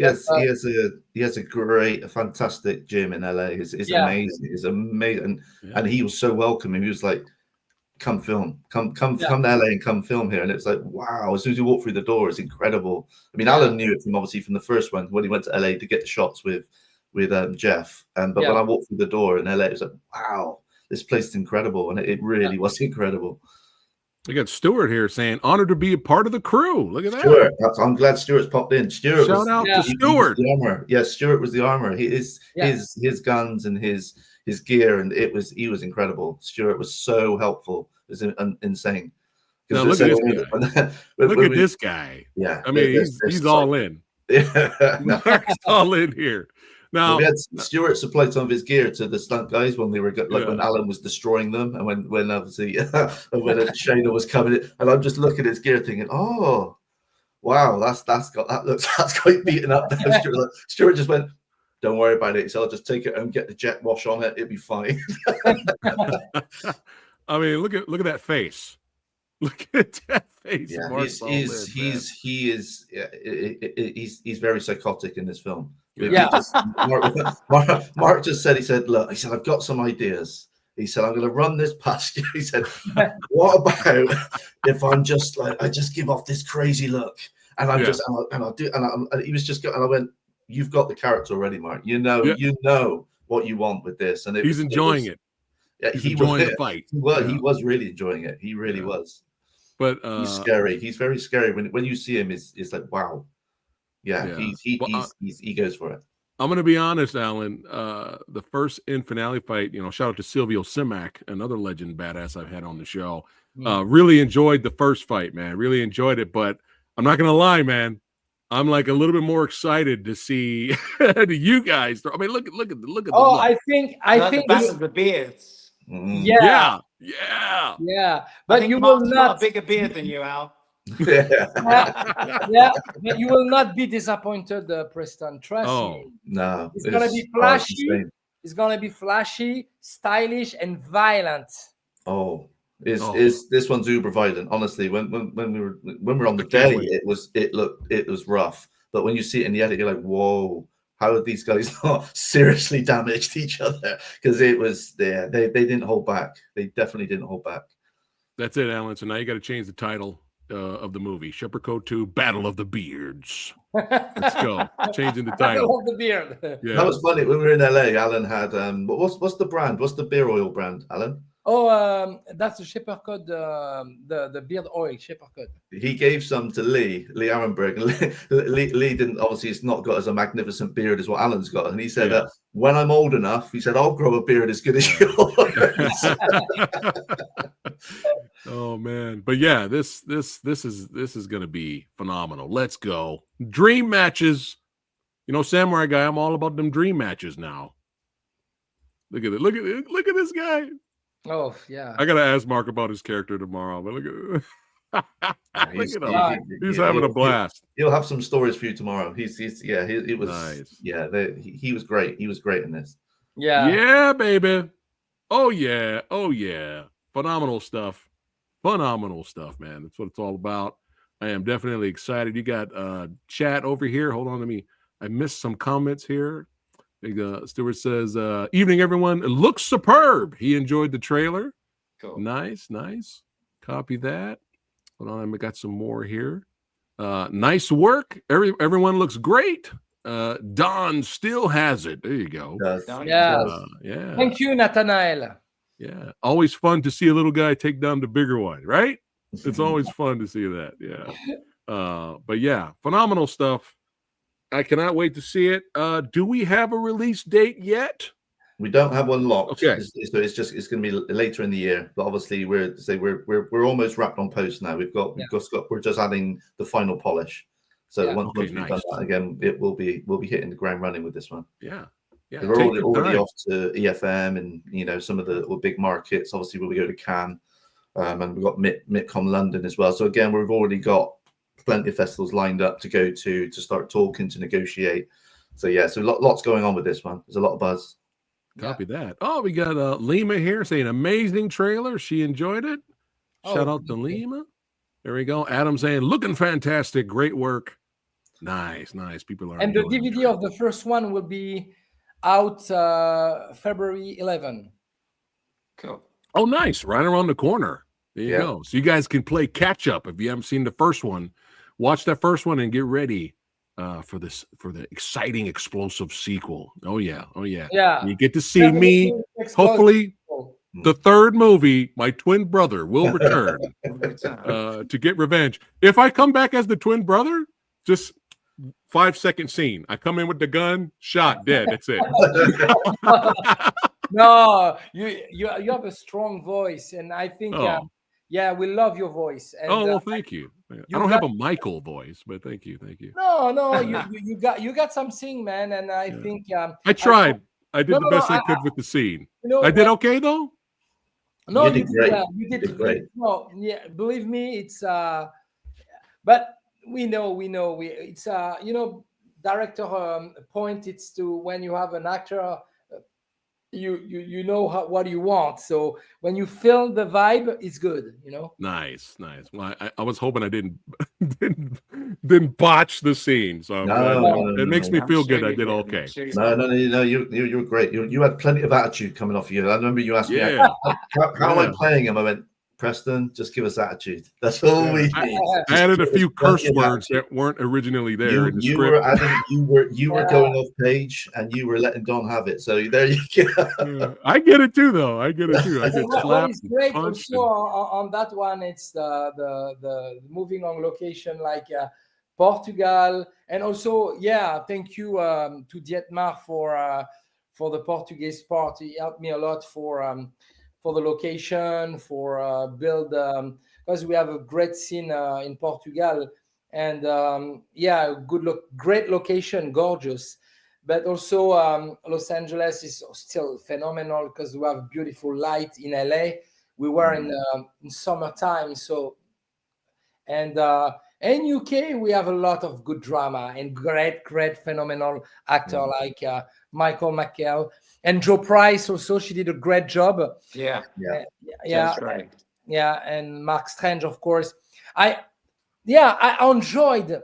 a fantastic gym in LA. It's amazing. It's amazing, and he was so welcoming. He was like, "Come film, come to LA and come film here." And it's like, wow! As soon as you walk through the door, it's incredible. I mean, Alan knew it from the first one when he went to LA to get the shots with Jeff. But when I walked through the door in LA, it was like, wow. This place is incredible, and it really was incredible. We got Stuart here saying, "Honored to be a part of the crew." Look at that. Stuart, I'm glad Stuart's popped in. Stuart, shout out to Stuart. The armor. Yes, Stuart was the armor. His guns and his gear, and he was incredible. Stuart was so helpful. It was insane. Now look at this guy. Look at this guy. Yeah, I mean, he's all in. Yeah, Mark's all in here. Now, we had Stuart supplied some of his gear to the stunt guys when we were when Alan was destroying them, and when obviously when Shayna was coming in, and I'm just looking at his gear thinking, oh, wow, that's quite beaten up. Stuart just went, "Don't worry about it. So I'll just take it and get the jet wash on it. It'll be fine." I mean, look at that face. Look at that face. Yeah, he's very psychotic in this film. Yeah. Mark just said, look, he said, "I've got some ideas." He said, "I'm going to run this past you." He said, "What about if I'm just like, I just give off this crazy look, and I'm just, and I'll do," and he was just going, and I went, "You've got the character already, Mark. You know what you want with this." And he's enjoying it. Yeah, he's enjoying the fight. He was really enjoying it. He really was. But he's scary. He's very scary. When you see him, it's like, wow. Yeah. He goes for it. I'm going to be honest, Alan. The first finale fight, shout out to Silvio Simac, another legend badass I've had on the show. Really enjoyed the first fight, man. Really enjoyed it. But I'm not going to lie, man. I'm like a little bit more excited to see you guys. I mean, look at the. Oh, look. I think the back of the beards. Yeah. Yeah. But you will not got a bigger beard than you, Al. Yeah, but you will not be disappointed, Preston. Trust me. No, It's gonna be flashy. insane. It's gonna be flashy, stylish, and violent. Oh, is this one's uber violent? Honestly, when we were on the can't day, wait. it was rough. But when you see it in the edit, you're like, whoa, how have these guys not seriously damaged each other? Because it was there. They didn't hold back. They definitely didn't hold back. That's it, Alan. So now you got to change the title of the movie. Shepherd Code 2, Battle of the Beards. Let's go. Changing the title. Battle of the Beard. Yeah. That was funny. When we were in LA, Alan had what's the brand? What's the beer oil brand, Alan? Oh, that's the Shepherd Code, the beard oil, Shepherd Code. He gave some to Lee Arenberg. Lee didn't, obviously, it's not got as a magnificent beard as what Alan's got. And he said, when I'm old enough, he said, I'll grow a beard as good as yours. Oh man, but yeah, this is gonna be phenomenal. Let's go. Dream matches. You know, Samurai Guy, I'm all about them dream matches now. Look at it. Look at this guy. Oh yeah. I gotta ask Mark about his character tomorrow, but look at look at him. He's having a blast. He'll have some stories for you tomorrow. He was nice. Yeah, he was great. He was great in this. Yeah, baby. Oh yeah. Phenomenal stuff, man. That's what it's all about. I am definitely excited. You got chat over here. Hold on, I missed some comments here. Stuart says, evening, everyone. It looks superb. He enjoyed the trailer. Cool. Nice. Copy that. Hold on, I got some more here. Nice work. Everyone looks great. Don still has it. There you go. Yeah. Thank you, Nathanael. Yeah. Always fun to see a little guy take down the bigger one, right? It's always fun to see that. Yeah. But yeah, phenomenal stuff. I cannot wait to see it. Do we have a release date yet? We don't have one locked. Okay. So it's going to be later in the year. But obviously, we're almost wrapped on post now. We're just adding the final polish. So once we've done that again, we'll be hitting the ground running with this one. Yeah. We're already off to EFM and some of the big markets. Obviously, we'll go to Cannes, and we've got MITCOM London as well. So again, we've already got plenty of festivals lined up to go to start talking, to negotiate. So lots going on with this one. There's a lot of buzz. Copy that. Oh, we got Lima here saying amazing trailer. She enjoyed it. Shout out to Lima. There we go. Adam saying looking fantastic. Great work. Nice. People are. And the DVD of the first one will be out February 11. Cool. Oh, nice. Right around the corner. There you go. So you guys can play catch up if you haven't seen the first one. Watch that first one and get ready for the exciting, explosive sequel. Oh yeah. You get to see me. Hopefully, the third movie, my twin brother will return to get revenge. If I come back as the twin brother, just 5-second scene. I come in with the gun, shot, dead. That's it. No, you have a strong voice, and I think we love your voice. And, well, thank you. I don't have a Michael voice, but thank you. No, you got something, man, and I think I tried. I did the best I could with the scene. I did okay though. No, you did great. No, yeah, believe me, it's but we know it's director point. It's to when you have an actor. You know what you want, so when you feel the vibe, it's good. Nice. Well, I was hoping I didn't botch the scene, so it makes me feel good. I did okay. No, you were great. You had plenty of attitude coming off you. I remember you asked me how am I playing him. I went, Preston, just give us attitude. That's all we need. I added a few curse words that weren't originally there in the script. You were going off page, and you were letting Don have it. So there you go. I get it too, though. I get slapped. What is great also on that one, it's the moving on location like Portugal, and also thank you to Dietmar for the Portuguese part. He helped me a lot for the location, for build, because we have a great scene in Portugal, and great location, gorgeous. But also Los Angeles is still phenomenal because we have beautiful light in LA. We were in summertime, so And in UK, we have a lot of good drama and great, phenomenal actor like Michael Mckell and Joe Price. Also, she did a great job. Yeah. Yeah. Great. Yeah, and Mark Strange, of course. I enjoyed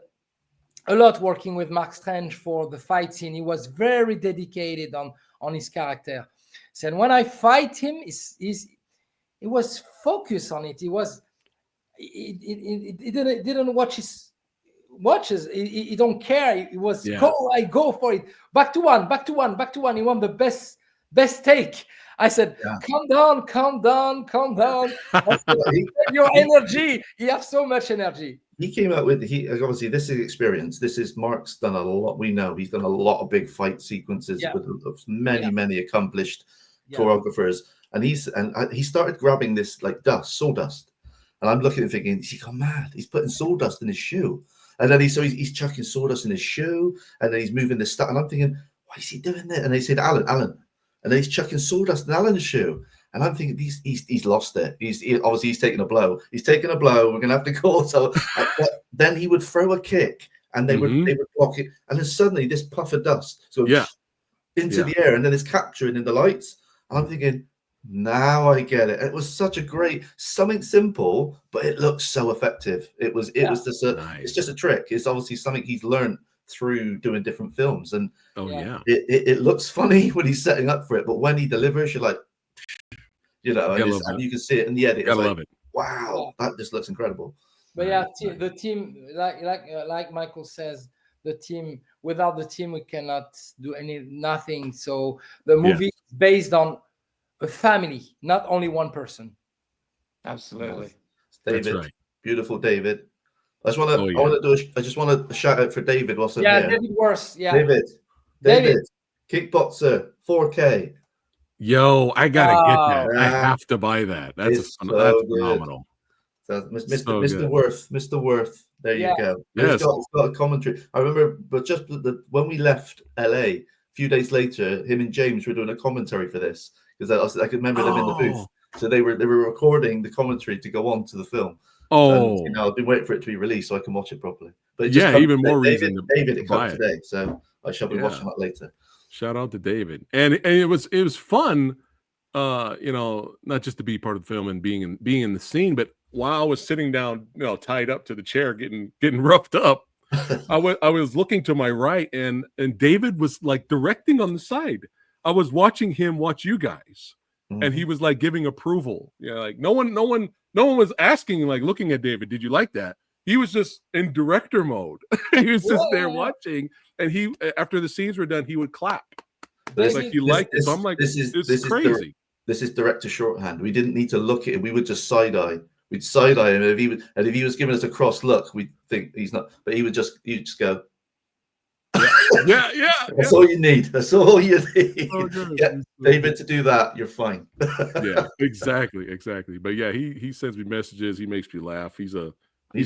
a lot working with Mark Strange for the fight scene. He was very dedicated on his character. So when I fight him, he was focused on it. He didn't watch his watches. He don't care. He was go for it. Back to one. He won the best take. I said, calm down. Your energy. You have so much energy. He came out with obviously this is experience. This is Mark's done a lot. We know he's done a lot of big fight sequences with many accomplished choreographers, and he started grabbing this like sawdust, and I'm looking and thinking, he's gone mad. He's putting sawdust in his shoe, and then he's chucking sawdust in his shoe, and then he's moving the stuff, and I'm thinking, why is he doing that? And they said, Alan, and then he's chucking sawdust in Alan's shoe. And I'm thinking he's lost it. He's taking a blow. He's taking a blow. We're gonna have to call. So then he would throw a kick, and they would block it, and then suddenly this puff of dust into the air, and then it's captured in the lights. And I'm thinking, now I get it. It was such a great something simple, but it looks so effective. It was just it's just a trick. It's obviously something he's learned through doing different films, and it looks funny when he's setting up for it, but when he delivers, you're like, and you can see it in the edit. Gotta love it. Wow, that just looks incredible. But the team, like Michael says, the team. Without the team, we cannot do nothing. So the movie is based on a family, not only one person. Absolutely, David, that's right. Beautiful David. I just want to shout out for David. What's up? Yeah, David Worth. Yeah, David, Kickboxer 4K. Yo, I gotta get that. I have to buy that. That's phenomenal. So, Mr. Worth. There you go. Yes. It's got a commentary. I remember, but just when we left LA, a few days later, him and James were doing a commentary for this because I could remember them in the booth. So they were recording the commentary to go on to the film. And, I've been waiting for it to be released so I can watch it properly. But even more reason David it got today, so I shall be watching that later. Shout out to David, and it was fun, not just to be part of the film and being in the scene, but while I was sitting down, tied up to the chair, getting roughed up, I was looking to my right, and David was like directing on the side. I was watching him watch you guys, and he was like giving approval. Like no one was asking, like looking at David, did you like that? He was just in director mode. He was just there watching. And he, after the scenes were done, he would clap. Like you liked it. So I'm like, this is crazy. This is director shorthand. We didn't need to look at it. We would just side eye. We'd side eye him. If he was giving us a cross look, we'd think he's not. But you'd just go. Yeah. That's all you need. That's all you need. Get David to do that. You're fine. Yeah, exactly. But yeah, he sends me messages. He makes me laugh. He's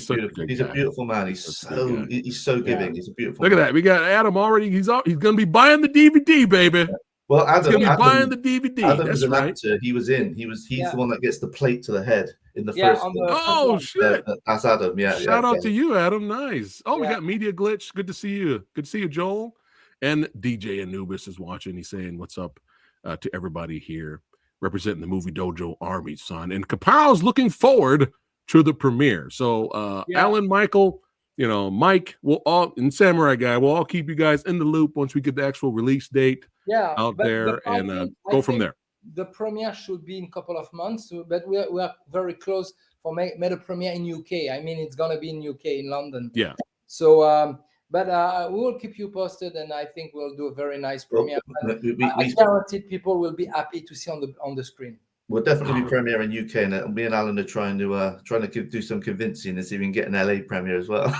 beautiful. He's a beautiful man. He's so giving. He's a beautiful. Look at that. We got Adam already. He's gonna be buying the DVD, baby. Well, Adam, he's gonna be buying the DVD. Adam That's is an right. actor. He's the one that gets the plate to the head in the first one. Oh shit. That's Adam. Yeah. Shout out to you, Adam. Nice. Oh, we got Media Glitch. Good to see you. Good to see you, Joel. And DJ Anubis is watching. He's saying what's up to everybody here, representing the Movie Dojo Army, son. And Kapow's looking forward to the premiere. So Alan, Michael, Mike, and Samurai Guy, we'll all keep you guys in the loop once we get the actual release date out there and go from there. The premiere should be in a couple of months, but we are very close for made a premiere in UK. I mean, it's gonna be in UK, in London. Yeah. So but we will keep you posted, and I think we'll do a very nice premiere. I guarantee people will be happy to see on the screen. We'll definitely be premiering UK, and me and Alan are trying to do some convincing and see if we can get an LA premiere as well.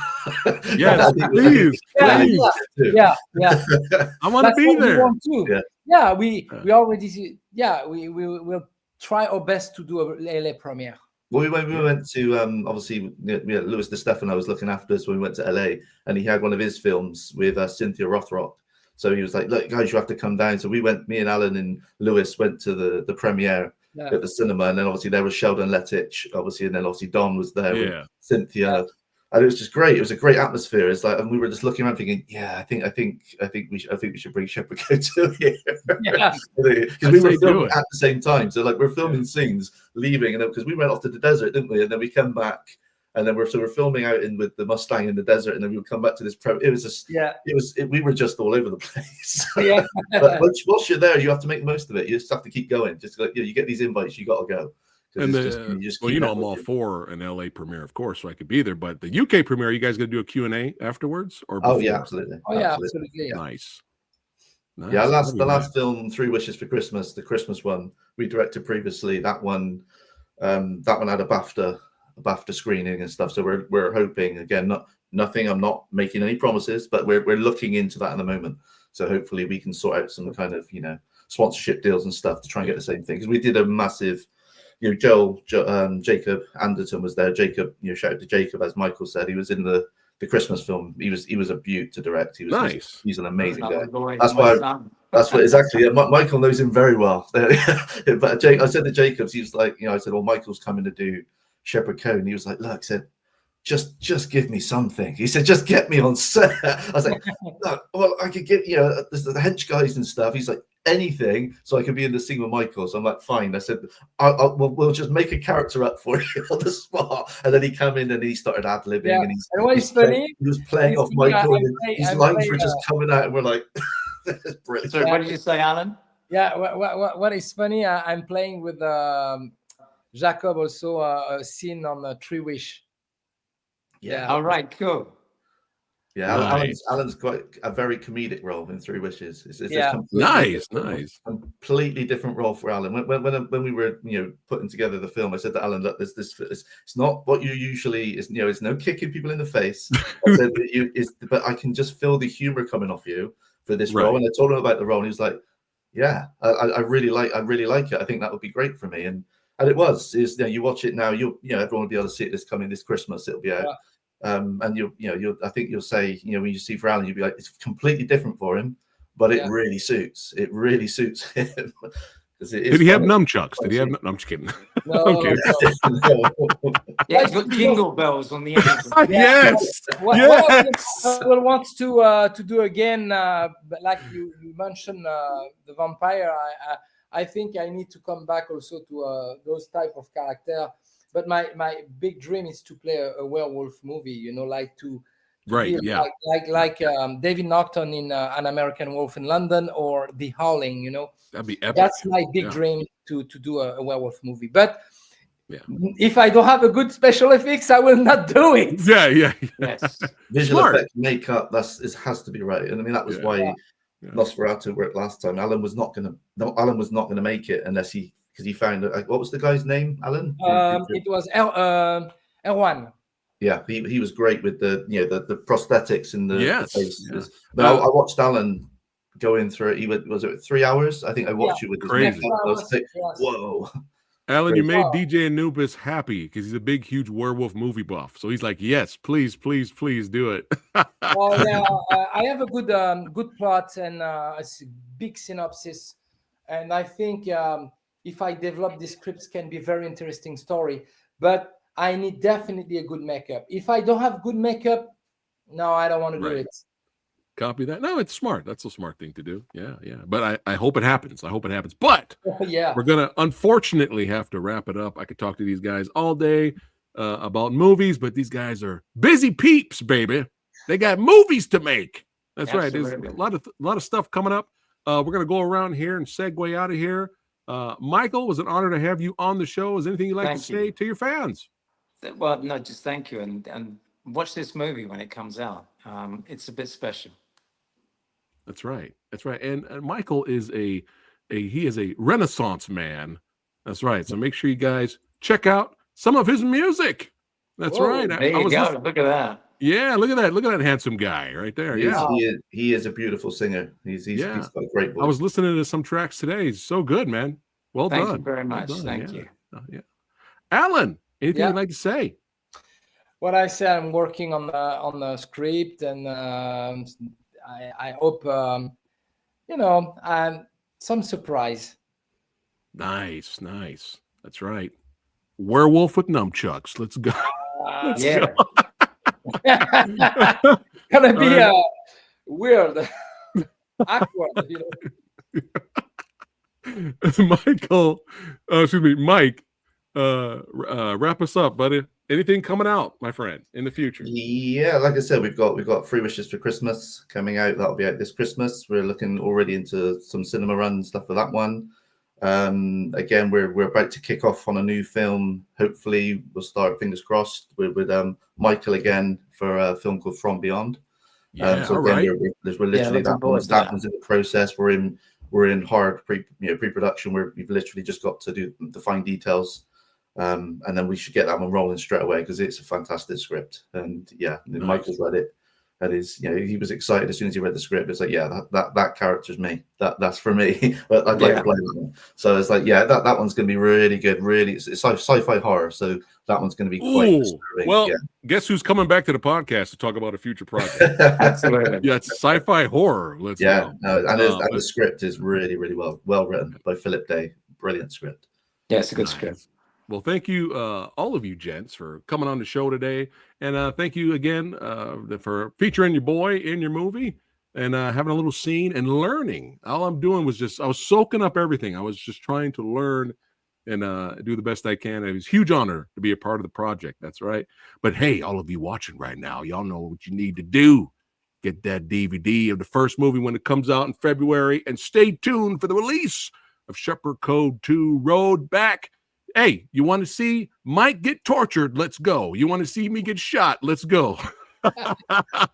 Yes, please. Yeah. I want to be there. We already we will try our best to do a LA premiere. Well, we went to obviously Louis DeStefano was looking after us when we went to LA, and he had one of his films with Cynthia Rothrock. So he was like, "Look, guys, you have to come down." So we went. Me and Alan and Louis went to the premiere. at the cinema, and then obviously there was Sheldon Lettich, obviously, and then obviously Don was there with Cynthia. And it was just great. It was a great atmosphere. It's like, and we were just looking around thinking, I think we should bring Shepherd Coat to here. Because we were filming at the same time. So like we're filming scenes, leaving, and because we went off to the desert, didn't we? And then we come back, and then we're filming out with the Mustang in the desert, and then we would come back to this. It was just, we were just all over the place. But once you're there, you have to make the most of it. You just have to keep going. Just like, you get these invites, you got to go. And I'm all for an LA premiere, of course, so I could be there. But the UK premiere, are you guys going to do a Q&A afterwards? Or before? Oh yeah, absolutely. Absolutely. Nice. Yeah, the last film, 3 Wishes for Christmas, the Christmas one we directed previously. That one had a BAFTA screening and stuff. So we're hoping, again, nothing. I'm not making any promises, but we're looking into that in the moment. So hopefully we can sort out some kind of sponsorship deals and stuff to try and get the same thing, because we did a massive. Jacob Anderton was there. Jacob, shout out to Jacob, as Michael said, he was in the Christmas film. He was a beaut to direct. He was nice. He's an amazing guy. That's what exactly. Yeah, Michael knows him very well. But I said to Jacobs, he was like, I said, well, Michael's coming to do Shepherd Coat, and he was like, look, said, just give me something. He said, just get me on set. I was like, look, well, I could get there's the hench guys and stuff. He's like, anything, so I could be in the scene with Michael. So I'm like, fine. I said, we'll just make a character up for you on the spot. And then he came in and he started ad-libbing, and he was playing off Michael. His lines were just coming out, and we're like, this is brilliant. Sorry, what did you say, Alan? Yeah, what is funny, I'm playing with Jacob also a scene on 3 Wish. Yeah. All right, cool. Yeah, nice. Alan's quite a very comedic role in 3 Wishes. It's nice. Completely different role for Alan. When we were putting together the film, I said to Alan, look, it's not what you usually is. It's no kicking people in the face. I said but I can just feel the humor coming off you for this role. And I told him about the role, and he was like, yeah, I really like it. I think that would be great for me. And it was. You watch it now, everyone will be able to see it this Christmas. It'll be out. And I think you'll say, when you see for Alan, you'll be like, it's completely different for him, but it really suits. It really suits him. Did he have nunchucks? Did he have? No, I'm just kidding. No, okay. Yeah, he's got jingle bells on the end. Yes. What I want to do again, but like you mentioned, the vampire. I think I need to come back also to those type of character. But my big dream is to play a werewolf movie, like to be like David Naughton in An American Wolf in London, or The Howling, That'd be epic. That's my big dream to do a werewolf movie. But if I don't have a good special effects, I will not do it. Yeah. Yes. Visual effects, makeup, has to be right. And I mean, that was why Nosferatu worked last time. Alan was not gonna make it unless because he found what was the guy's name, Alan? It was Erwan. Yeah, he was great with the prosthetics and the faces. Yeah. But I watched Alan going through it. Was it 3 hours? I think I watched it with his crazy. makeup. I was like, whoa. Alan, you made DJ Anubis happy because he's a big, huge werewolf movie buff. So he's like, yes, please do it. Well, yeah, I have a good plot and a big synopsis, and I think if I develop the scripts, can be a very interesting story. But I need definitely a good makeup. If I don't have good makeup, no, I don't want to do it. Copy that. No, it's smart. That's a smart thing to do. Yeah. But I hope it happens. But we're gonna unfortunately have to wrap it up. I could talk to these guys all day about movies, but these guys are busy peeps, baby. They got movies to make. That's absolutely right. There's a lot of stuff coming up. We're gonna go around here and segue out of here. Michael, it was an honor to have you on the show. Is anything you'd like to say to your fans? Well, no, just thank you, and watch this movie when it comes out. It's a bit special. That's right. And Michael is he is a Renaissance man. That's right. So make sure you guys check out some of his music. That's right. There you go. Look at that. Yeah, look at that. Look at that handsome guy right there. He is a beautiful singer. He's got a great voice. I was listening to some tracks today. He's so good, man. Well done. Thank you very much. Thank you. Yeah. Alan, anything you'd like to say? What I said, I'm working on the script, and I hope some surprise. Nice, nice. That's right. Werewolf with nunchucks. Let's go. Let's Yeah. Gonna be All right. weird, awkward, you know. Michael, excuse me, Mike, wrap us up, buddy. Anything coming out, my friend, in the future? Yeah, like I said, we've got 3 Wishes for Christmas coming out. That'll be out this Christmas. We're looking already into some cinema run stuff for that one. Again, we're about to kick off on a new film. Hopefully, we'll start, fingers crossed, with Michael again for a film called From Beyond. Yeah, So all again, right. we're literally looking forward to that that. one's in the process. We're in hard pre-production where we've literally just got to do the fine details. And then we should get that one rolling straight away because it's a fantastic script. And yeah, Nice. Michael's read it. That is, he was excited as soon as he read the script. It's like, yeah, that character's me. That's for me. But I'd like to play that one. So it's like, yeah, that one's going to be really good. Really, it's sci-fi horror. So that one's going to be quite disturbing. Well, yeah. Guess who's coming back to the podcast to talk about a future project? Absolutely. Yeah, it's sci-fi horror. Let's go. And the script is really, really well written by Philip Day. Brilliant script. Yeah, it's a good script. Well, thank you, all of you gents, for coming on the show today. And thank you again for featuring your boy in your movie and having a little scene and learning. All I'm doing was I was soaking up everything. I was just trying to learn and do the best I can. It was a huge honor to be a part of the project. That's right. But hey, all of you watching right now, y'all know what you need to do. Get that DVD of the first movie when it comes out in February, and stay tuned for the release of Shepherd Code 2 Road Back. Hey, you want to see Mike get tortured? Let's go. You want to see me get shot? Let's go.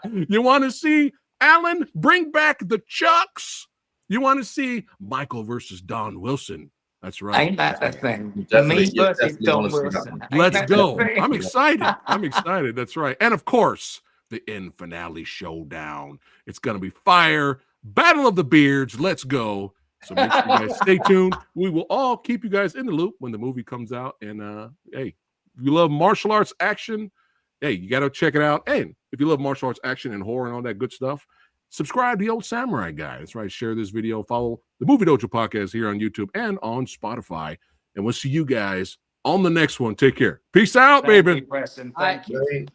You want to see Alan bring back the Chucks? You want to see Michael versus Don Wilson? That's right. Ain't that the thing? Definitely, Me you versus definitely Don wanna see that Wilson. one. Ain't Let's that the go. thing? I'm excited. I'm excited. That's right. And of course, the end finale showdown. It's going to be fire. Battle of the Beards. Let's go. So make sure you guys stay tuned. We will all keep you guys in the loop when the movie comes out. And hey, if you love martial arts action, hey, you got to check it out. And if you love martial arts action and horror and all that good stuff, subscribe to the Old Samurai Guy. That's right. Share this video. Follow the Movie Dojo podcast here on YouTube and on Spotify. And we'll see you guys on the next one. Take care. Peace out, Thank baby. you, Preston. Thank you. Right.